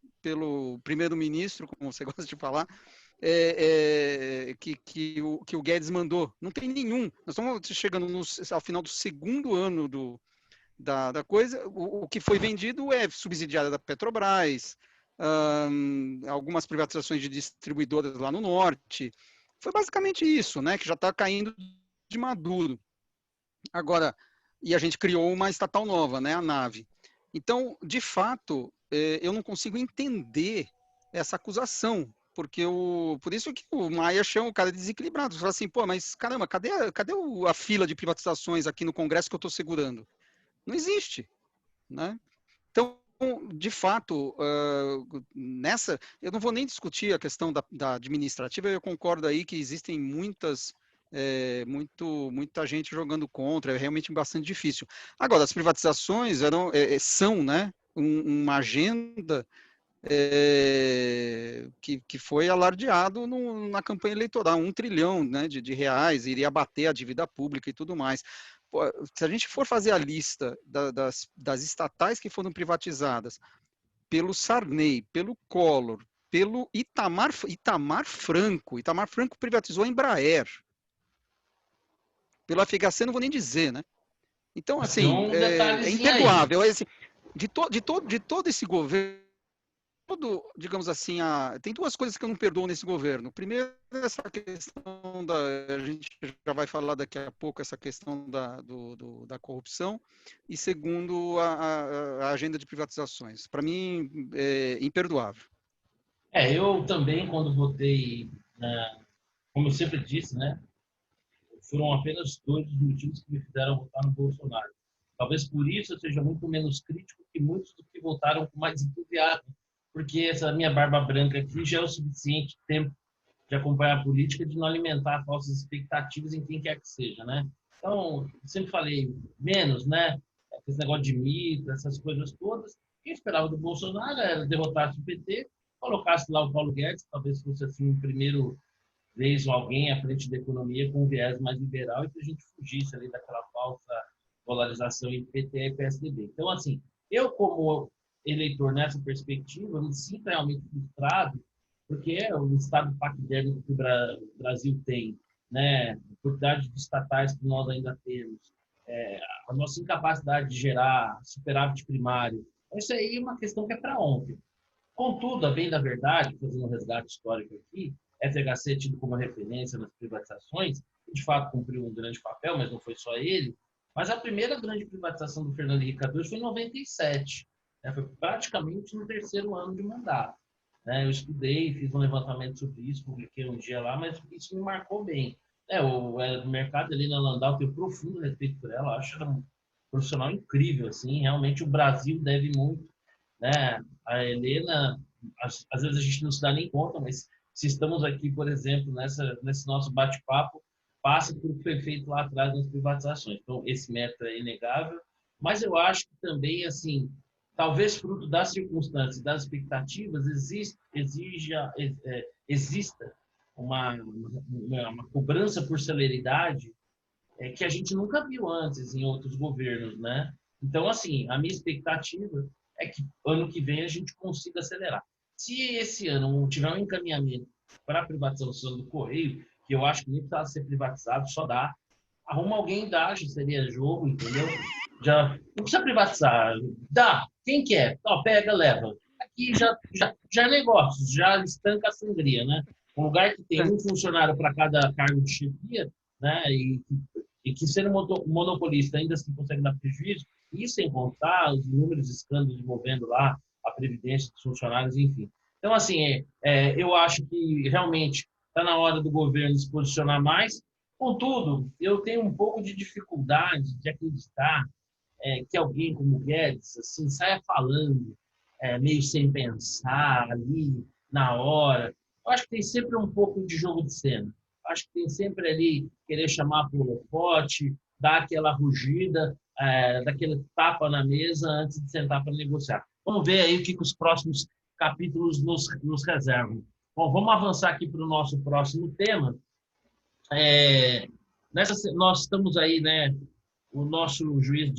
primeiro-ministro, como você gosta de falar, que o Guedes mandou. Não tem nenhum. Nós estamos chegando ao final do segundo ano da coisa. O que foi vendido é subsidiada da Petrobras, algumas privatizações de distribuidoras lá no norte. Foi basicamente isso, né? Que já está caindo de maduro. Agora, e a gente criou uma estatal nova, né? A NAVE. Então, de fato, eu não consigo entender essa acusação, porque por isso que o Maia chama o cara de desequilibrado. Você fala assim, pô, mas caramba, cadê a fila de privatizações aqui no Congresso que eu estou segurando? Não existe, né? Então, de fato, eu não vou nem discutir a questão da administrativa, eu concordo aí que existem muita gente jogando contra, é realmente bastante difícil. Agora, as privatizações são, né, uma agenda que foi alardeado na campanha eleitoral, 1 trilhão, né, de reais, iria abater a dívida pública e tudo mais. Pô, se a gente for fazer a lista das estatais que foram privatizadas pelo Sarney, pelo Collor, pelo Itamar Franco privatizou a Embraer. Pelo FHC não vou nem dizer, né? Então, assim, é imperdoável. Assim, de todo esse governo, digamos assim, tem 2 coisas que eu não perdoo nesse governo. Primeiro, essa questão a gente já vai falar daqui a pouco, essa questão da corrupção. E segundo, a agenda de privatizações. Para mim, é imperdoável. Eu também, quando votei, como eu sempre disse, né? Foram apenas 2 dos motivos que me fizeram votar no Bolsonaro. Talvez por isso eu seja muito menos crítico que muitos dos que votaram com mais entusiasmo, porque essa minha barba branca aqui já é o suficiente tempo de acompanhar a política, de não alimentar falsas expectativas em quem quer que seja, né? Então, sempre falei menos, né? esse negócio de mito, essas coisas todas. Quem esperava do Bolsonaro era derrotasse o PT, colocasse lá o Paulo Guedes, talvez fosse assim o primeiro vez alguém à frente da economia com um viés mais liberal e que a gente fugisse ali daquela falsa polarização entre PT e PSDB. Então, assim, eu como eleitor nessa perspectiva, me sinto realmente frustrado, porque é o estado paquidérmico que o Brasil tem, né? A quantidade de estatais que nós ainda temos, a nossa incapacidade de gerar superávit primário, isso aí é uma questão que é para ontem. Contudo, a bem da verdade, fazendo um resgate histórico aqui, FHC é tido como referência nas privatizações, de fato cumpriu um grande papel, mas não foi só ele. Mas a primeira grande privatização do Fernando Henrique Cardoso foi em 97, né? Foi praticamente no terceiro ano de mandato. Né? Eu estudei, fiz um levantamento sobre isso, publiquei um dia lá, mas isso me marcou bem. O mercado ali na Landau, tenho profundo respeito por ela, acho ela um profissional incrível, assim, realmente o Brasil deve muito, né? A Helena, às vezes a gente não se dá nem conta, mas se estamos aqui, por exemplo, nesse nosso bate-papo, passa por o que foi feito lá atrás nas privatizações. Então, esse mérito é inegável, mas eu acho que também, assim, talvez fruto das circunstâncias, das expectativas, exista uma cobrança por celeridade que a gente nunca viu antes em outros governos, né? Então, assim, a minha expectativa é que ano que vem a gente consiga acelerar. Se esse ano não tiver um encaminhamento para a privatização do Correio, que eu acho que nem precisava ser privatizado, só dá, arruma alguém, dá, já seria jogo, entendeu? Já não precisa privatizar, dá, quem quer, pega, leva. Aqui já é negócio, já estanca a sangria, né? Um lugar que tem um funcionário para cada cargo de chefia, né? E que ser um monopolista ainda assim consegue dar prejuízo, e sem contar os inúmeros escândalos envolvendo lá a previdência dos funcionários, enfim. Então, assim, eu acho que realmente está na hora do governo se posicionar mais. Contudo, eu tenho um pouco de dificuldade de acreditar que alguém como Guedes assim, saia falando meio sem pensar ali na hora. Eu acho que tem sempre um pouco de jogo de cena. Eu acho que tem sempre ali querer chamar para o holofote, dar aquela rugida, daquele tapa na mesa antes de sentar para negociar. Vamos ver aí o que os próximos capítulos nos reservam. Bom, vamos avançar aqui para o nosso próximo tema. Nós estamos aí, né? O nosso juiz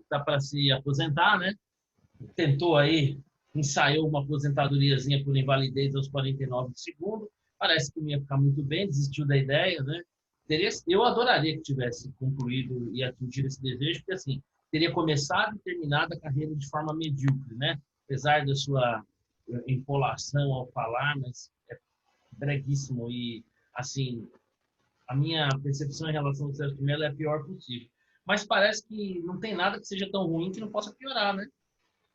está para se aposentar, né? Tentou aí, ensaiou uma aposentadoriazinha por invalidez aos 49 de segundo. Parece que não ia ficar muito bem, desistiu da ideia, né? Eu adoraria que tivesse concluído e atingido esse desejo, porque assim, teria começado e terminado a carreira de forma medíocre, né? Apesar da sua empolação ao falar, mas é breguíssimo e, assim, a minha percepção em relação ao Sérgio Mello é a pior possível. Mas parece que não tem nada que seja tão ruim que não possa piorar, né?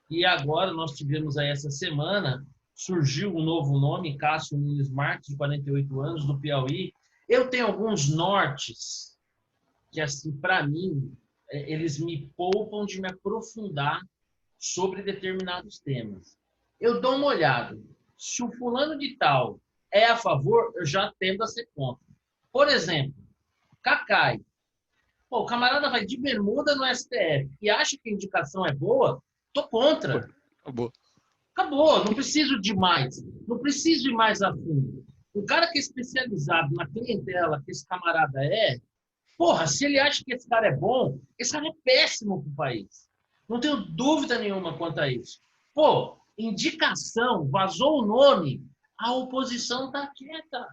E agora nós tivemos aí essa semana, surgiu um novo nome, Cássio Nunes Marques, de 48 anos, do Piauí. Eu tenho alguns nortes que, assim, para mim, eles me poupam de me aprofundar sobre determinados temas. Eu dou uma olhada. Se o fulano de tal é a favor, eu já tendo a ser contra. Por exemplo, Cacai. Pô, o camarada vai de bermuda no STF e acha que a indicação é boa, tô contra. Acabou, não preciso de mais. Não preciso ir mais a fundo. O cara que é especializado na clientela que esse camarada porra, se ele acha que esse cara é bom, esse cara é péssimo pro país. Não tenho dúvida nenhuma quanto a isso. Pô, indicação, vazou o nome, a oposição tá quieta.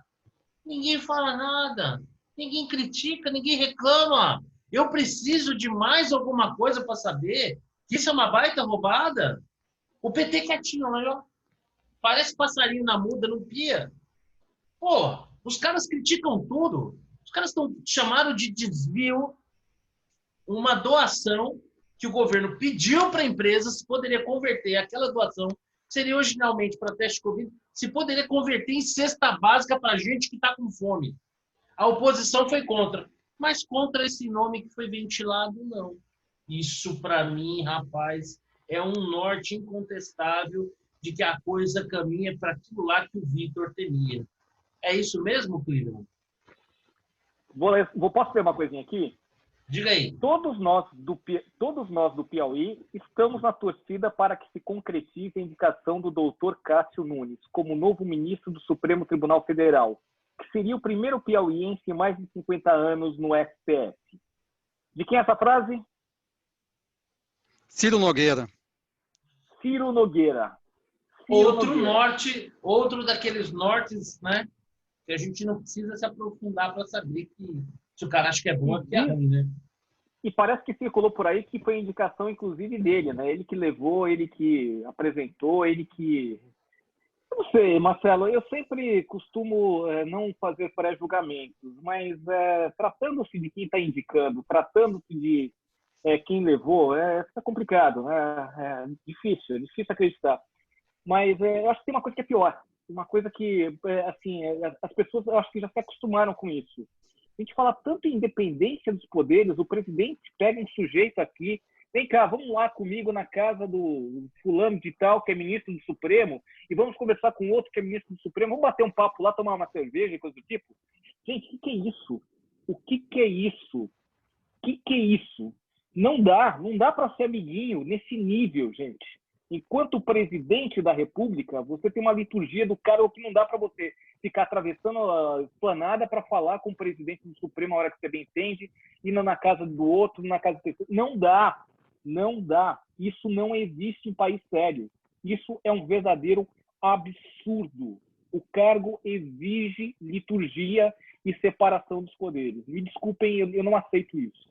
Ninguém fala nada. Ninguém critica, ninguém reclama. Eu preciso de mais alguma coisa para saber que isso é uma baita roubada. O PT quietinho, ó. Parece passarinho na muda, não pia. Pô, os caras criticam tudo. Os caras chamaram de desvio uma doação que o governo pediu para a empresa, se poderia converter aquela doação, seria originalmente para teste de Covid, se poderia converter em cesta básica para gente que está com fome. A oposição foi contra. Mas contra esse nome que foi ventilado, não. Isso, para mim, rapaz, é um norte incontestável de que a coisa caminha para aquilo lá que o Vitor temia. É isso mesmo, Cleveland? Posso ver uma coisinha aqui? Diga aí. Todos nós do Piauí estamos na torcida para que se concretize a indicação do doutor Cássio Nunes como novo ministro do Supremo Tribunal Federal, que seria o primeiro piauiense em mais de 50 anos no STF. De quem é essa frase? Ciro Nogueira. Ciro Nogueira. Outro daqueles nortes, né? Que a gente não precisa se aprofundar para saber que se o cara acha que é bom, é que é ruim, né? E parece que circulou por aí que foi indicação, inclusive, dele, né? Ele que levou, ele que apresentou, ele que... Eu não sei, Marcelo, eu sempre costumo não fazer pré-julgamentos, mas tratando-se de quem está indicando, tratando-se de quem levou, fica complicado, é difícil acreditar. Mas eu acho que tem uma coisa que é pior, uma coisa que, assim, as pessoas, eu acho que já se acostumaram com isso. A gente fala tanto em independência dos poderes, o presidente pega um sujeito aqui, vem cá, vamos lá comigo na casa do fulano de tal, que é ministro do Supremo, e vamos conversar com outro que é ministro do Supremo, vamos bater um papo lá, tomar uma cerveja e coisa do tipo. Gente, o que é isso? O que é isso? O que é isso? Não dá para ser amiguinho nesse nível, gente. Enquanto presidente da República, você tem uma liturgia do cara que não dá para você ficar atravessando a esplanada para falar com o presidente do Supremo a hora que você bem entende, indo na casa do outro, na casa do terceiro. Não dá. Isso não existe em país sério. Isso é um verdadeiro absurdo. O cargo exige liturgia e separação dos poderes. Me desculpem, eu não aceito isso.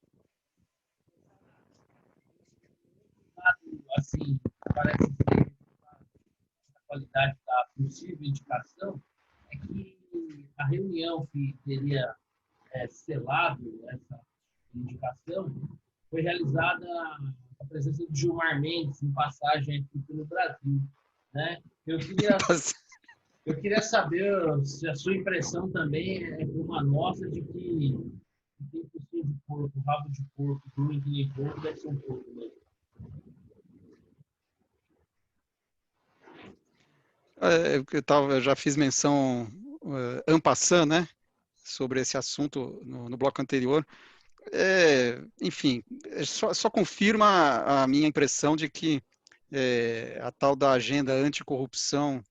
Assim, parece ser a qualidade da possível indicação é que a reunião que teria selado essa indicação foi realizada com a presença de Gilmar Mendes em passagem aqui pelo Brasil, né? Eu queria saber se a sua impressão também é como a nossa de que tem focinho de porco, rabo de porco, ruim que nem porco, deve ser um porco mesmo. Eu já fiz menção en passant, né, sobre esse assunto no bloco anterior. Enfim, só confirma a minha impressão de que a tal da agenda anticorrupção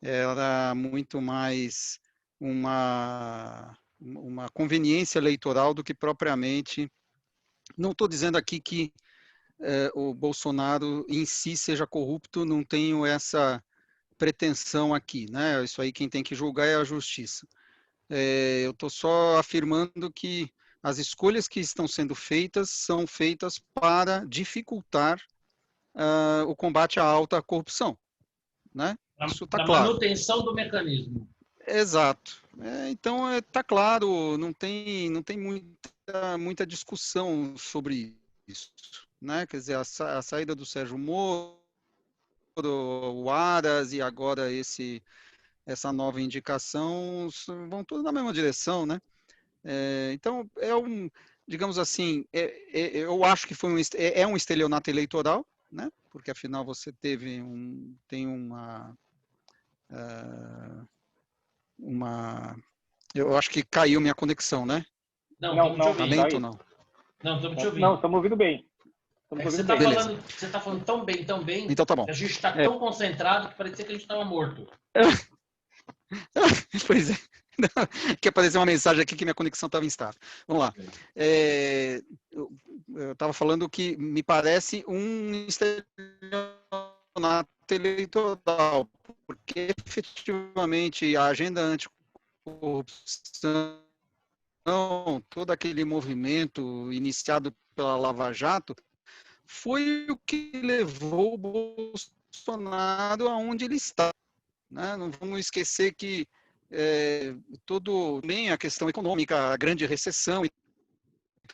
era muito mais uma conveniência eleitoral do que propriamente... Não estou dizendo aqui que o Bolsonaro em si seja corrupto, não tenho essa pretensão aqui, né? Isso aí quem tem que julgar é a justiça. Eu estou só afirmando que as escolhas que estão sendo feitas são feitas para dificultar o combate à alta corrupção, né? Isso está claro. A manutenção do mecanismo. Exato. Então está claro, não tem muita discussão sobre isso, né? Quer dizer, a saída do Sérgio Moro, o Aras e agora essa nova indicação vão todos na mesma direção, né? Então, digamos assim, eu acho que foi um estelionato eleitoral, né? Porque afinal você tem eu acho que caiu minha conexão, né? Não, lento, não. Não, estamos te ouvindo. Não, estamos ouvindo bem. Você está falando tão bem, então tá bom. que a gente está tão concentrado que parecia que a gente estava morto. Pois é. Que apareceu uma mensagem aqui que minha conexão estava instável. Vamos lá. Eu estava falando que me parece um estelionato eleitoral, porque efetivamente a agenda anticorrupção, todo aquele movimento iniciado pela Lava Jato, foi o que levou o Bolsonaro aonde ele está, né? Não vamos esquecer que bem a questão econômica, a grande recessão e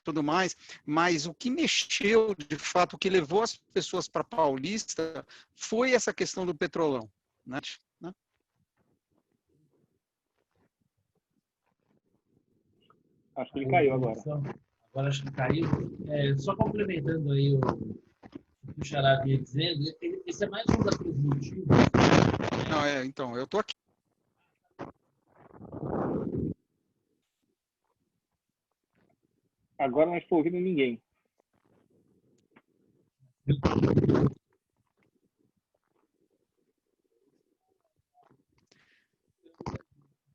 tudo mais, mas o que mexeu, de fato, o que levou as pessoas para Paulista foi essa questão do petrolão, né? Acho que ele caiu agora. Agora acho que caiu. Só complementando aí o que o Xará vinha dizendo, esse é mais um daqueles motivos. Não, então, eu estou aqui. Agora não estou ouvindo ninguém.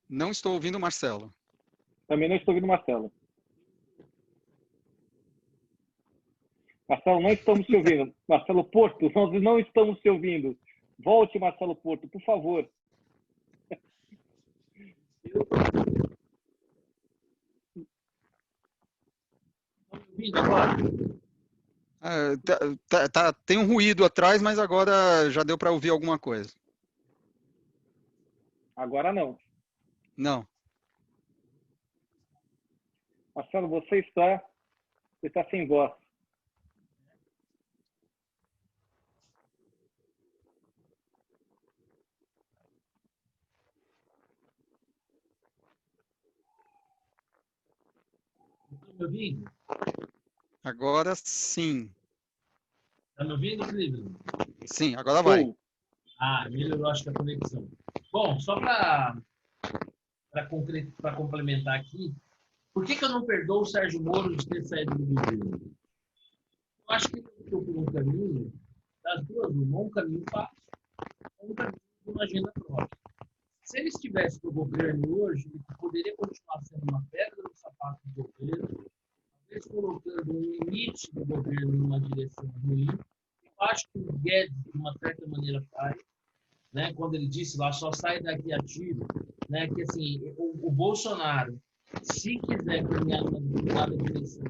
Não estou ouvindo o Marcelo. Também não estou ouvindo o Marcelo. Marcelo, não estamos te ouvindo. Marcelo Porto, nós não estamos te ouvindo. Volte, Marcelo Porto, por favor. Tem um ruído atrás, mas agora já deu para ouvir alguma coisa. Agora não. Não. Marcelo, você está sem voz. Estão me ouvindo? Agora sim. Está me ouvindo, Cleveland? Sim, agora vai. Melhorou, acho que a conexão. Bom, só para complementar aqui, por que eu não perdoo o Sérgio Moro de ter saído do governo? Eu acho que ele optou por um caminho, das duas, um caminho fácil, um caminho de uma agenda própria. Se ele estivesse no governo hoje, ele poderia continuar sendo uma pedra no sapato do governo, talvez colocando um limite do governo numa direção ruim. Eu acho que o Guedes, de uma certa maneira, faz, né? Quando ele disse lá, só sai daqui a tiro, né? Que assim, o Bolsonaro, se quiser caminhar numa determinada direção,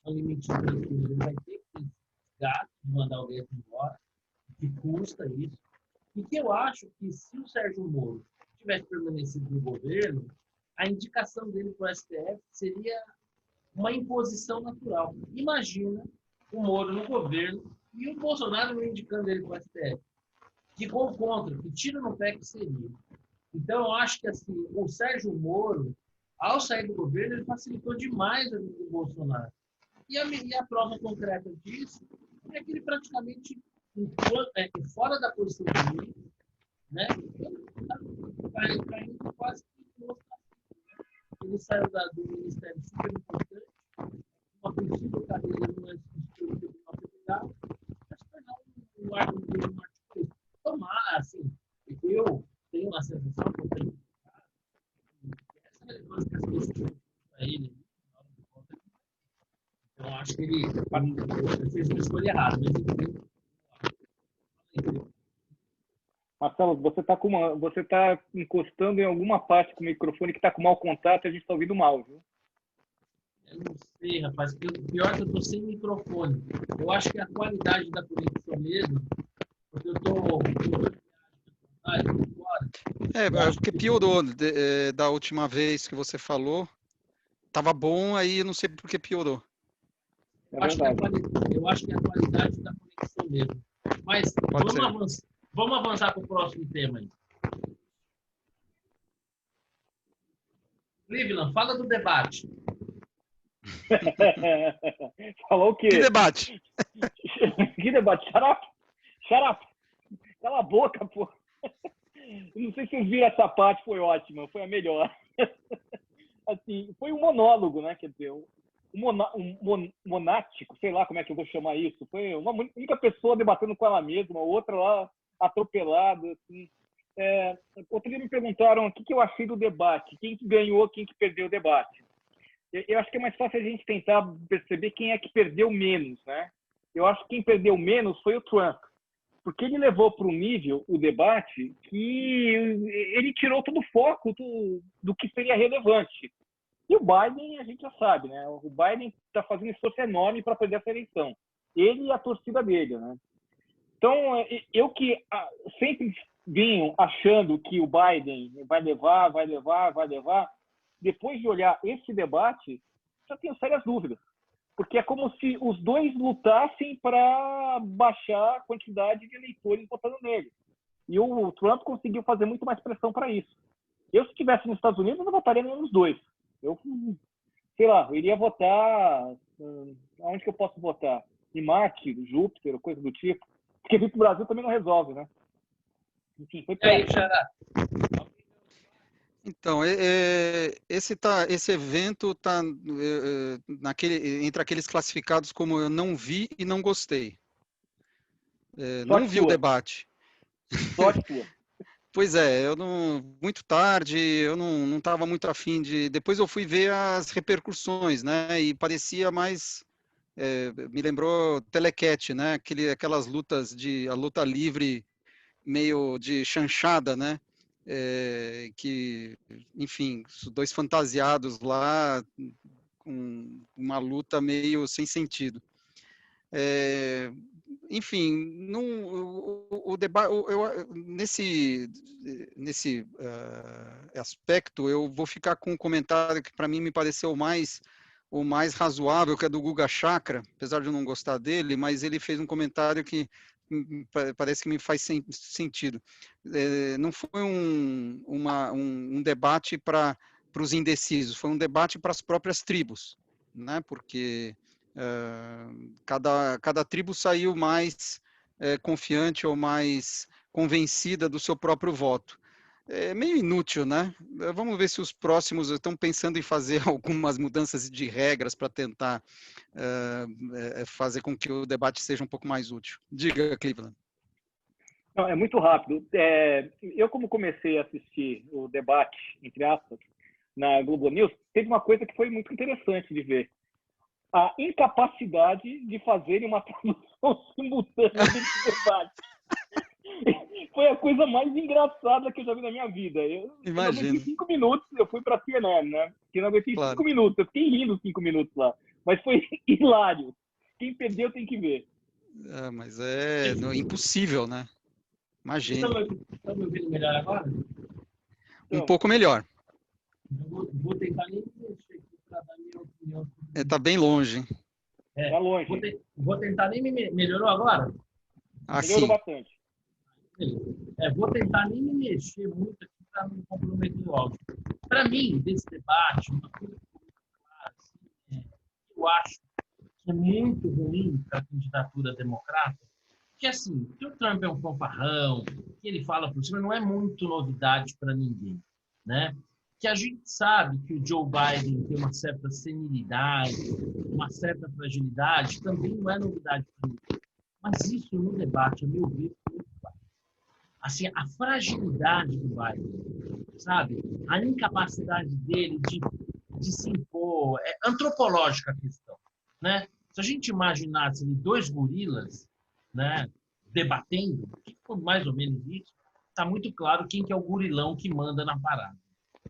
um limite de recursos, ele vai ter que gasto de mandar o Guedes embora, que custa isso. E que eu acho que se o Sérgio Moro tivesse permanecido no governo, a indicação dele para o STF seria uma imposição natural. Imagina o Moro no governo e o Bolsonaro não indicando ele para o STF. Que gol contra, que tiro no pé que seria. Então, eu acho que assim, o Sérgio Moro, ao sair do governo, ele facilitou demais a vida do Bolsonaro. E a prova concreta disso é que ele praticamente, fora da posição dele, né, caindo quase que no. Ele saiu do ministério super importante, uma possível carreira no Instituto Tribunal Federal, para se tornar um órgão de um artigo. Tomar, assim, eu tenho uma sensação que eu tenho essa relevância que as pessoas têm para ele, então acho que ele fez uma escolha errada, mas Marcelo, você tá encostando em alguma parte com o microfone que está com mau contato e a gente está ouvindo mal, viu? Eu não sei, rapaz. Pior que eu estou sem microfone. Eu acho que a qualidade da conexão mesmo, porque eu estou porque piorou da última vez que você falou. Tava bom, aí eu não sei por que piorou. Eu acho que é a qualidade da conexão mesmo. Mas vamos avançar para o próximo tema aí. Cleveland, fala do debate. Falou o quê? Que debate? Que debate? Shut up! Cala a boca, pô! Não sei se eu vi essa parte, foi ótima, foi a melhor. Assim, foi um monólogo, né? Quer dizer, monático, sei lá como é que eu vou chamar isso. Foi uma única pessoa debatendo com ela mesma, outra lá atropelada, assim. Outro dia me perguntaram o que eu achei do debate, quem que ganhou, quem que perdeu o debate. Eu acho que é mais fácil a gente tentar perceber quem é que perdeu menos, né? Eu acho que quem perdeu menos foi o Trump, porque ele levou para um nível o debate que ele tirou todo o foco do que seria relevante. E o Biden, a gente já sabe, né? O Biden está fazendo um esforço enorme para perder essa eleição. Ele e a torcida dele, né? Então, eu que sempre vinha achando que o Biden vai levar, depois de olhar esse debate, já tenho sérias dúvidas. Porque é como se os dois lutassem para baixar a quantidade de eleitores votando nele. E o Trump conseguiu fazer muito mais pressão para isso. Eu, se estivesse nos Estados Unidos, eu não votaria nenhum dos dois. Eu, sei lá, eu iria votar... Onde que eu posso votar? Em Marte, Júpiter, coisa do tipo. Porque vir para o Brasil também não resolve, né? Enfim, foi E aí, Xará? Então, esse evento está entre aqueles classificados como eu não vi e não gostei. Não Sorte vi o sua. debate. Sorte sua. Pois é, eu não, muito tarde, eu não estava muito afim de. Depois eu fui ver as repercussões, né? E parecia mais, me lembrou Telecat, né? Aquelas lutas a luta livre meio de chanchada, né? Que, enfim, os dois fantasiados lá com uma luta meio sem sentido. Enfim, o debate, nesse aspecto, eu vou ficar com um comentário que para mim me pareceu o mais razoável, que é do Guga Chakra, apesar de eu não gostar dele, mas ele fez um comentário que parece que me faz sentido. Não foi um debate para os indecisos, foi um debate para as próprias tribos, né? Porque cada tribo saiu mais confiante ou mais convencida do seu próprio voto. É meio inútil, né? Vamos ver se os próximos estão pensando em fazer algumas mudanças de regras para tentar fazer com que o debate seja um pouco mais útil. Diga, Cleveland. Não, é muito rápido. Eu, como comecei a assistir o debate, entre aspas, na Globo News, teve uma coisa que foi muito interessante de ver. A incapacidade de fazerem uma tradução simultânea desse debate. Foi a coisa mais engraçada que eu já vi na minha vida. Eu não aguentei 5 minutos, eu fui para a CNN, né? Eu não aguentei 5 minutos, eu fiquei rindo 5 minutos lá. Mas foi hilário. Quem perdeu tem que ver. Mas é impossível, né? Imagina. Está me ouvindo melhor agora? Um pouco melhor. Vou tentar nem mexer aqui para dar minha opinião. Está bem longe. Está longe. Vou tentar nem me... Melhorou agora? Melhorou bastante. Vou tentar nem me mexer muito aqui para não comprometer o áudio. Para mim, desse debate, uma coisa que eu acho que é muito ruim para a candidatura democrata, que assim, que o Trump é um fanfarrão, que ele fala por cima, não é muito novidade para ninguém, né? Que a gente sabe que o Joe Biden tem uma certa senilidade, uma certa fragilidade, também não é novidade para ninguém. Mas isso no debate, a meu ver, foi muito claro. Assim, a fragilidade do Biden, sabe? A incapacidade dele de se impor, é antropológica a questão, né? Se a gente imaginasse ali 2 gorilas, né, debatendo, que foi mais ou menos isso, está muito claro quem que é o gorilão que manda na parada,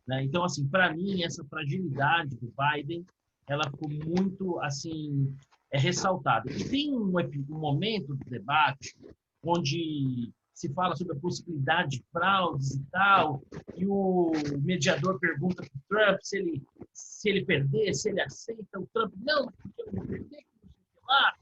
né? Então, assim, para mim, essa fragilidade do Biden, ela ficou muito, assim, ressaltada. E tem um momento do debate onde se fala sobre a possibilidade de fraudes e tal, e o mediador pergunta para o Trump se ele perder, se ele aceita. O Trump, não, porque eu vou perder, que não sei o que lá.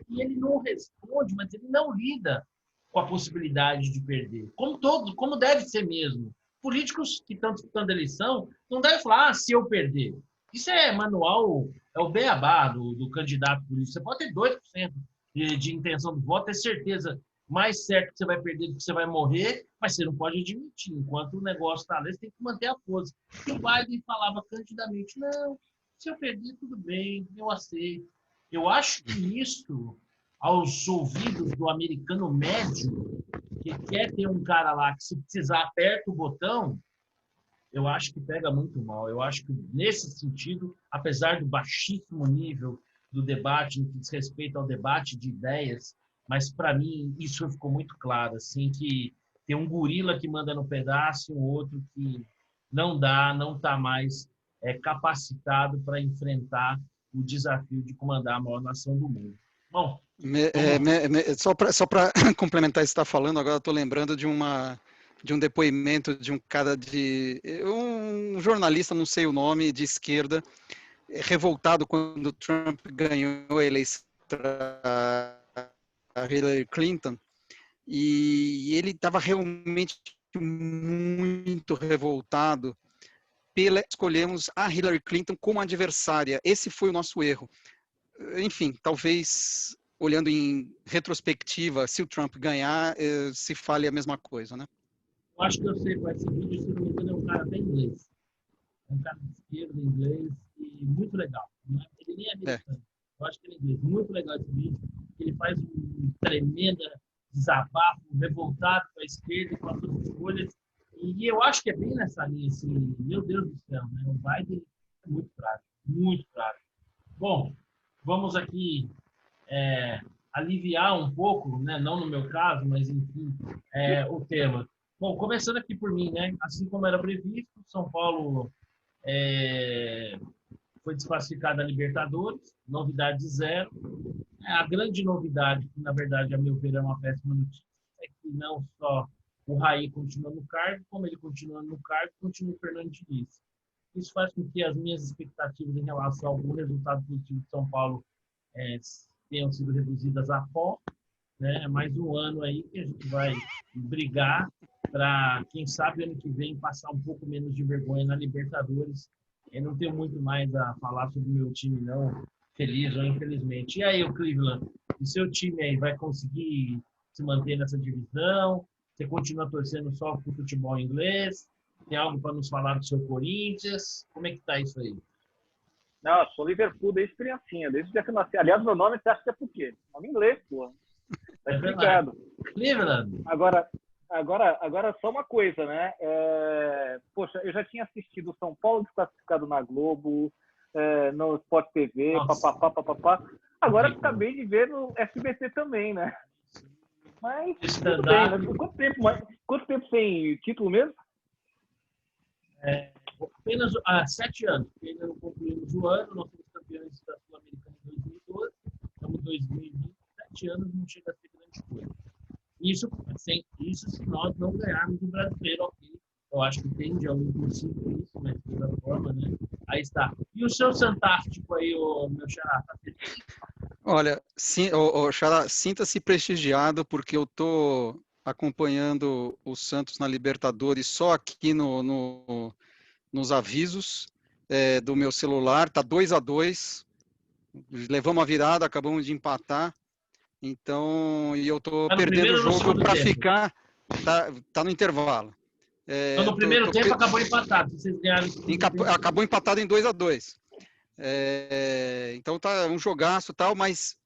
E ele não responde, mas ele não lida com a possibilidade de perder. Como deve ser mesmo. Políticos que estão disputando a eleição não devem falar, se eu perder. Isso é manual, é o beabá do candidato político. Você pode ter 2% de intenção do voto, ter certeza mais certo que você vai perder do que você vai morrer, mas você não pode admitir. Enquanto o negócio está ali, você tem que manter a pose. E o Biden falava candidamente, não, se eu perder, tudo bem, eu aceito. Eu acho que isso, aos ouvidos do americano médio, que quer ter um cara lá que, se precisar, aperta o botão, eu acho que pega muito mal. Eu acho que, nesse sentido, apesar do baixíssimo nível do debate, no que diz respeito ao debate de ideias, mas, para mim, isso ficou muito claro, assim, que tem um gorila que manda no pedaço e um outro que não está mais capacitado para enfrentar o desafio de comandar a maior nação do mundo. Bom, só para complementar isso que você está falando, agora eu estou lembrando de um depoimento de um cara um jornalista, não sei o nome, de esquerda, revoltado quando Trump ganhou a eleição a Hillary Clinton, e ele estava realmente muito revoltado escolhemos a Hillary Clinton como adversária. Esse foi o nosso erro. Enfim, talvez, olhando em retrospectiva, se o Trump ganhar, se fale a mesma coisa, né? Eu acho que eu sei qual é esse vídeo, se não me engano, é um cara até inglês. É um cara de esquerda, inglês, e muito legal. Ele nem é americano. Eu acho que ele é inglês. Muito legal esse vídeo. Ele faz um tremendo desabafo, revoltado com a esquerda e com as suas escolhas. E eu acho que é bem nessa linha, assim, meu Deus do céu, né? O Biden é muito frágil, muito frágil. Bom, vamos aqui aliviar um pouco, né? Não no meu caso, mas enfim, o tema. Bom, começando aqui por mim, né? Assim como era previsto, São Paulo foi desclassificado da Libertadores, novidade zero. A grande novidade, que na verdade, a meu ver, é uma péssima notícia, é que não só o Raí continua no cargo, como ele continua no cargo, continua o Fernando Diniz. Isso faz com que as minhas expectativas em relação ao bom resultado positivo de São Paulo tenham sido reduzidas a pó, né? Mais um ano aí que a gente vai brigar para, quem sabe, ano que vem passar um pouco menos de vergonha na Libertadores. Eu não tenho muito mais a falar sobre o meu time, não, feliz ou infelizmente. E aí, o Cleveland, o seu time aí vai conseguir se manter nessa divisão? Você continua torcendo só para o futebol inglês? Tem algo para nos falar do seu Corinthians? Como é que tá isso aí? Não, eu sou Liverpool desde criancinha, desde que eu nasci. Aliás, meu nome, você acha que é por quê? Nome inglês, pô. Tá explicado. Cleveland. Agora só uma coisa, né? Poxa, eu já tinha assistido São Paulo desclassificado na Globo, no Sport TV, papapá. Agora acabei de ver no SBT também, né? Mas tudo bem, né? Quanto tempo sem título mesmo? Apenas 7 anos, porque ainda não concluímos o ano, nós somos campeões da Sul-Americana em 2012, estamos em 2020, 7 anos não chega a ser grande coisa. Isso se nós não ganharmos o brasileiro, ok. Eu acho que tem de algum possível isso, mas de toda forma, né? Aí está. E o seu Santástico aí, meu xará, tá feliz? Olha, Xará, sinta-se prestigiado, porque eu estou acompanhando o Santos na Libertadores só aqui nos avisos do meu celular. Está 2-2, levamos a virada, acabamos de empatar. Então, e eu estou perdendo o jogo para ficar. Tá no intervalo. Então, no primeiro tempo acabou empatado. Vocês ganharam. Acabou empatado em 2-2. Então tá um jogaço tal, mas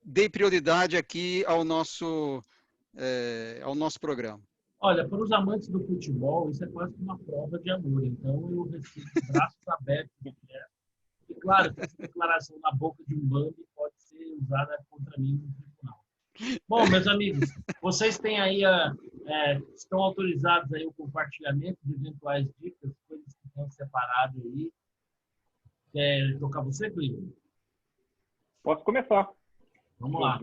dei prioridade aqui ao nosso programa. Olha, para os amantes do futebol, isso é quase uma prova de amor. Então, eu recebo braços abertos. E claro, que essa declaração na boca de um Bambi pode ser usada contra mim no tribunal. Bom, meus amigos, vocês têm aí estão autorizados aí o compartilhamento de eventuais dicas, coisas que estão separadas aí. Quer tocar você, Cleber? Posso começar. Vamos lá.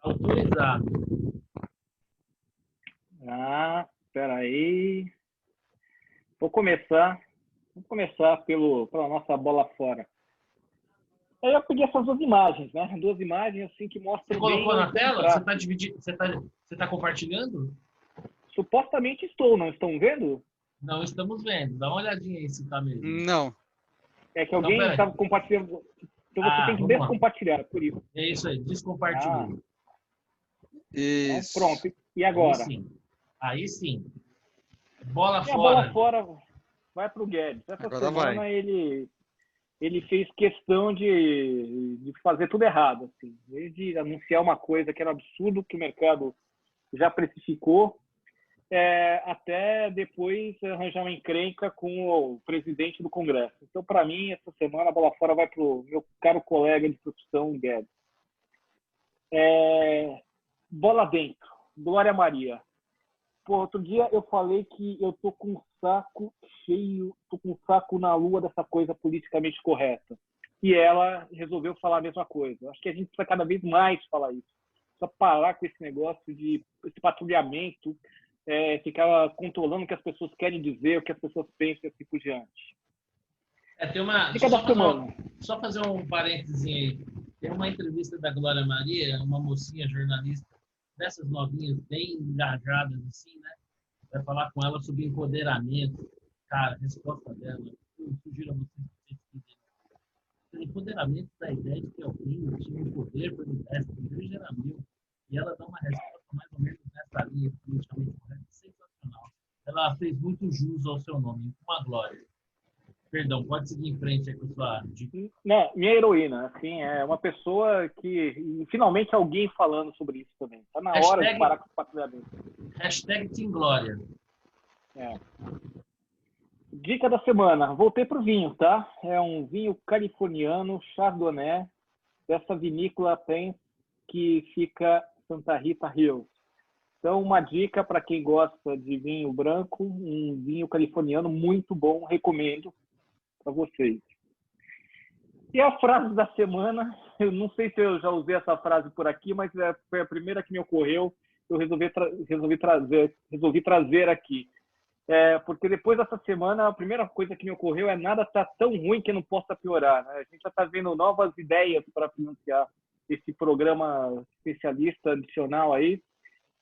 Autorizado. Espera aí. Vou começar pela nossa bola fora. Aí eu peguei essas duas imagens, né? Duas imagens assim que mostram. Você colocou na tela? Você está dividindo? Você tá compartilhando? Supostamente estou, não estão vendo? Não estamos vendo. Dá uma olhadinha aí se está mesmo. Não. É que alguém estava compartilhando. Então você tem que descompartilhar, por isso. É isso aí, descompartilhando. Isso. Então, pronto. E agora? Aí sim. Bola fora. A bola fora vai para o Guedes. Essa agora semana ele fez questão de fazer tudo errado. Assim. Desde anunciar uma coisa que era absurdo, que o mercado já precificou, até depois arranjar uma encrenca com o presidente do Congresso. Então, para mim, essa semana a bola fora vai para o meu caro colega de profissão, Guedes. Bola dentro. Glória Maria. Outro dia eu falei que eu tô com um saco cheio, tô com um saco na lua dessa coisa politicamente correta. E ela resolveu falar a mesma coisa. Acho que a gente precisa cada vez mais falar isso. Precisa parar com esse negócio esse patrulhamento, ficar controlando o que as pessoas querem dizer, o que as pessoas pensam e assim por diante. Só fazer um parênteses aí. Tem uma entrevista da Glória Maria, uma mocinha jornalista, dessas novinhas bem engajadas assim, né? Vai falar com ela sobre empoderamento. Cara, a resposta dela, eu sugiro a vocês pesquisarem. Empoderamento da ideia de que alguém tinha um poder por universo, poder gera mil. E ela dá uma resposta mais ou menos nessa linha politicamente correta, sensacional. ela fez muito jus ao seu nome, uma glória. Perdão, pode seguir em frente aí com a sua dica. Não, minha heroína, assim, é uma pessoa que... E finalmente alguém falando sobre isso também. Está na hora de parar com o patrulhamento. Hashtag Team Glória. É. Dica da semana. Voltei pro vinho, tá? É um vinho californiano, Chardonnay, dessa vinícola Penn, que fica Santa Rita Hills. Então, uma dica para quem gosta de vinho branco, um vinho californiano muito bom, recomendo para vocês. E a frase da semana, eu não sei se eu já usei essa frase por aqui, mas foi a primeira que me ocorreu, eu resolvi trazer aqui. Porque depois dessa semana, a primeira coisa que me ocorreu é nada está tão ruim que não possa piorar. Né? A gente já está vendo novas ideias para financiar esse programa especialista adicional aí.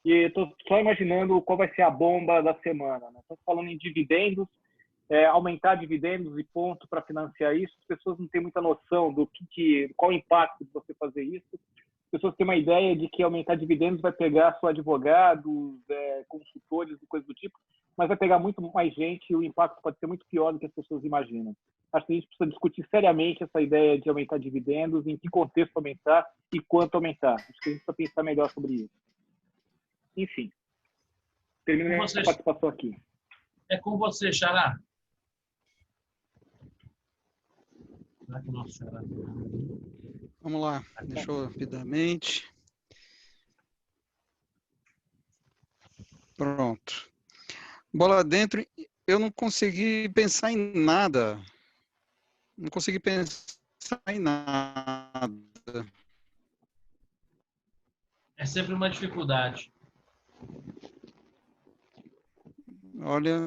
E estou só imaginando qual vai ser a bomba da semana. Estamos falando em dividendos, aumentar dividendos e ponto para financiar isso. As pessoas não têm muita noção do qual o impacto de você fazer isso. As pessoas têm uma ideia de que aumentar dividendos vai pegar só advogados, consultores e coisas do tipo, mas vai pegar muito mais gente e o impacto pode ser muito pior do que as pessoas imaginam. Acho que a gente precisa discutir seriamente essa ideia de aumentar dividendos, em que contexto aumentar e quanto aumentar. Acho que a gente precisa pensar melhor sobre isso. Enfim, termino minha participação aqui. É com você, Xará. Será que o nosso Xará... Vamos lá, deixa eu rapidamente. Pronto. Bola dentro, eu não consegui pensar em nada. Não consegui pensar em nada. É sempre uma dificuldade. Olha,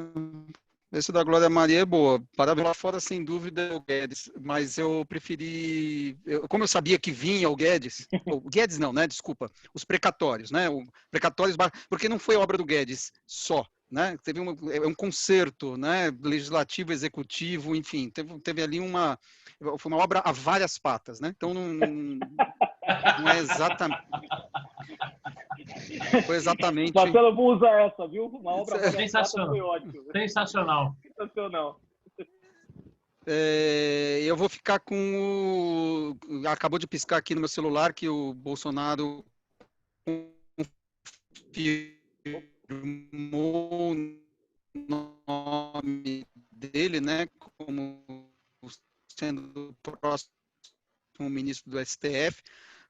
esse da Glória Maria é boa. Parabéns lá fora, sem dúvida, é o Guedes. Mas eu preferi... como eu sabia que vinha o Guedes... O Guedes não, né? Desculpa. Os precatórios, né? O precatórios... Porque não foi obra do Guedes só, né? Teve um concerto, né? Legislativo, executivo, enfim. Teve ali foi uma obra a várias patas, né? Então, não é exatamente... Foi exatamente... Marcelo, eu vou usar essa, viu? Uma obra sensacional. Foi ótimo. Sensacional. Sensacional. Eu vou ficar com acabou de piscar aqui no meu celular que o Bolsonaro confirmou o nome dele, né, como sendo o próximo ministro do STF,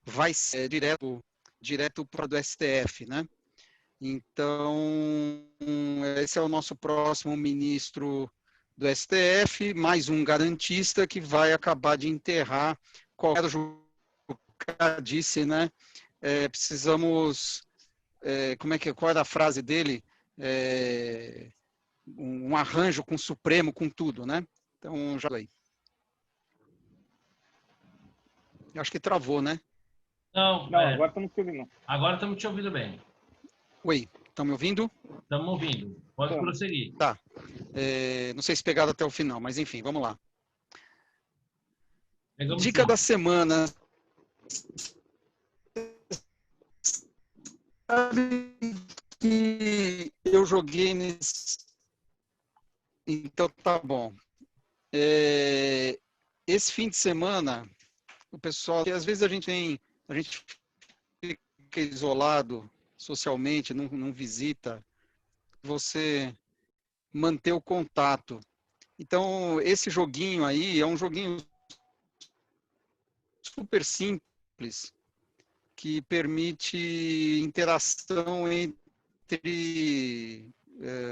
vai ser direto para do STF, né? Então, esse é o nosso próximo ministro do STF, mais um garantista que vai acabar de enterrar qualquer Jucá disse, né? Precisamos, qual era a frase dele? Um arranjo com o Supremo, com tudo, né? Então, já aí. Eu acho que travou, né? Não, agora estamos te ouvindo. Agora estamos te ouvindo bem. Oi, estão me ouvindo? Estamos ouvindo. Pode prosseguir. Tá. Não sei se pegaram até o final, mas enfim, vamos lá. Dica da semana. Sabe que eu joguei nesse... Então tá bom. Esse fim de semana, o pessoal, às vezes a gente fica isolado socialmente, não visita, você manter o contato. Então, esse joguinho aí é um joguinho super simples, que permite interação entre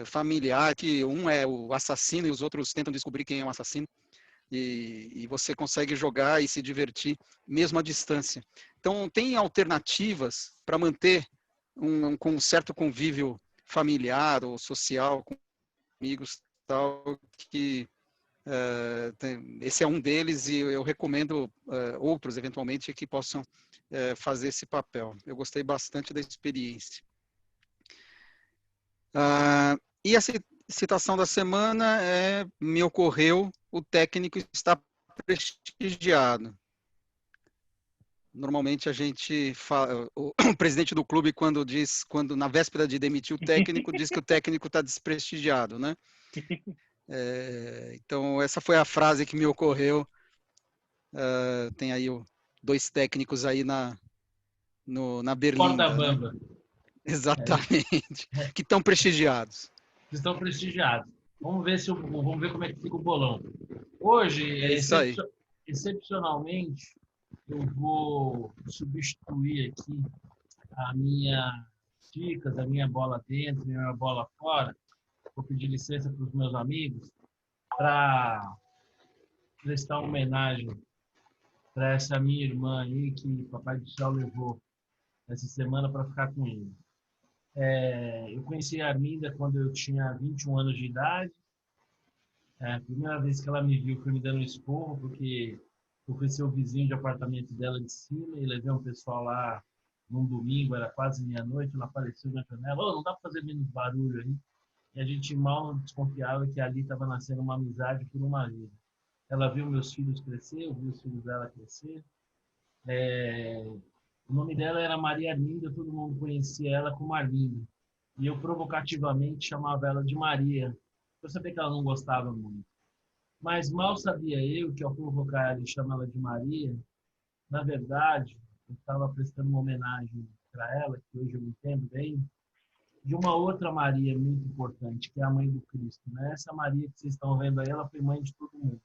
familiar, que um é o assassino e os outros tentam descobrir quem é o assassino. E você consegue jogar e se divertir mesmo à distância. Então, tem alternativas para manter com um certo convívio familiar ou social com amigos, tal, que esse é um deles e eu recomendo outros, eventualmente, que possam fazer esse papel. Eu gostei bastante da experiência. E a citação da semana me ocorreu, o técnico está prestigiado. normalmente a gente fala, o presidente do clube quando na véspera de demitir o técnico, diz que o técnico está desprestigiado, né? Então essa foi a frase que me ocorreu. Tem aí 2 técnicos aí na Berlinda, Corda né? bamba. Exatamente, que estão prestigiados. Estão prestigiados. Vamos ver como é que fica o bolão. Hoje, É isso aí. excepcionalmente, eu vou substituir aqui a minha dicas, a minha bola dentro, a minha bola fora. Vou pedir licença para os meus amigos para prestar homenagem para essa minha irmã aí que o Papai do Céu levou essa semana para ficar com ele. Eu conheci a Arminda quando eu tinha 21 anos de idade. A primeira vez que ela me viu foi me dando um esporro, porque eu fui ser o vizinho de apartamento dela de cima e levei um pessoal lá num domingo, era quase meia-noite, ela apareceu na janela, não dá para fazer menos barulho aí. E a gente mal desconfiava que ali estava nascendo uma amizade por uma vida. Ela viu meus filhos crescer, eu vi os filhos dela crescer. O nome dela era Maria Arminda, todo mundo conhecia ela como Arminda. E eu provocativamente chamava ela de Maria. Eu sabia que ela não gostava muito. Mas mal sabia eu que ao provocar ela e chamar ela de Maria, na verdade, eu estava prestando uma homenagem para ela, que hoje eu entendo bem, de uma outra Maria muito importante, que é a mãe do Cristo. Né? Essa Maria que vocês estão vendo aí, ela foi mãe de todo mundo.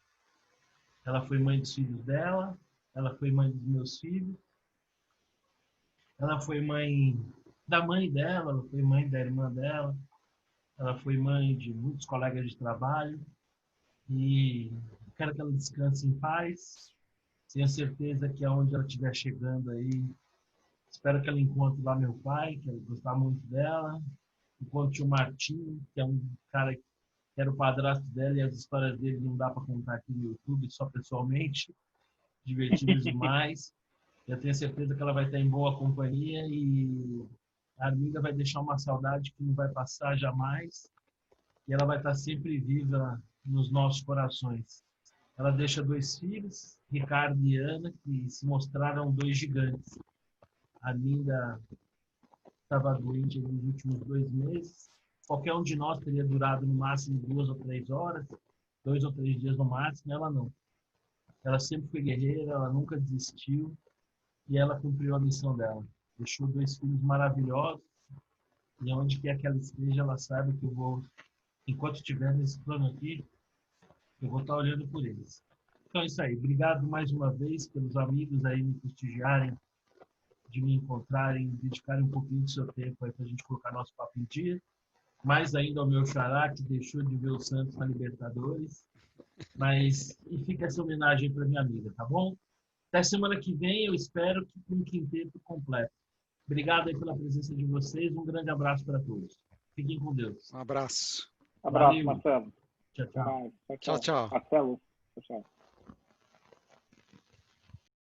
Ela foi mãe dos filhos dela, ela foi mãe dos meus filhos, ela foi mãe da mãe dela, ela foi mãe da irmã dela, ela foi mãe de muitos colegas de trabalho e quero que ela descanse em paz. Tenho certeza que aonde ela estiver chegando aí, espero que ela encontre lá meu pai, que ela gostar muito dela, encontre o Martinho, que é um cara que era o padrasto dela e as histórias dele não dá para contar aqui no YouTube, só pessoalmente, divertidos demais. Eu tenho certeza que ela vai estar em boa companhia e a Arminda vai deixar uma saudade que não vai passar jamais e ela vai estar sempre viva nos nossos corações. Ela deixa 2 filhos, Ricardo e Ana, que se mostraram 2 gigantes. A Arminda estava doente nos últimos 2 meses. Qualquer um de nós teria durado no máximo 2 ou 3 horas, 2 ou 3 dias no máximo, ela não. Ela sempre foi guerreira, ela nunca desistiu e ela cumpriu a missão dela. Deixou 2 filhos maravilhosos e onde quer que ela esteja, ela sabe que eu vou, enquanto estiver nesse plano aqui, eu vou estar olhando por eles. Então é isso aí. Obrigado mais uma vez pelos amigos aí me prestigiarem, de me encontrarem, dedicarem um pouquinho do seu tempo aí para a gente colocar nosso papo em dia. Mais ainda ao meu xará, que deixou de ver o Santos na Libertadores. Mas, e fica essa homenagem para minha amiga, tá bom? Até semana que vem, eu espero que com um quinteto completo. Obrigado aí pela presença de vocês. Um grande abraço para todos. Fiquem com Deus. Um abraço. Abraço, Valeu. Marcelo. Tchau, tchau. Tchau, tchau. Marcelo. Tchau.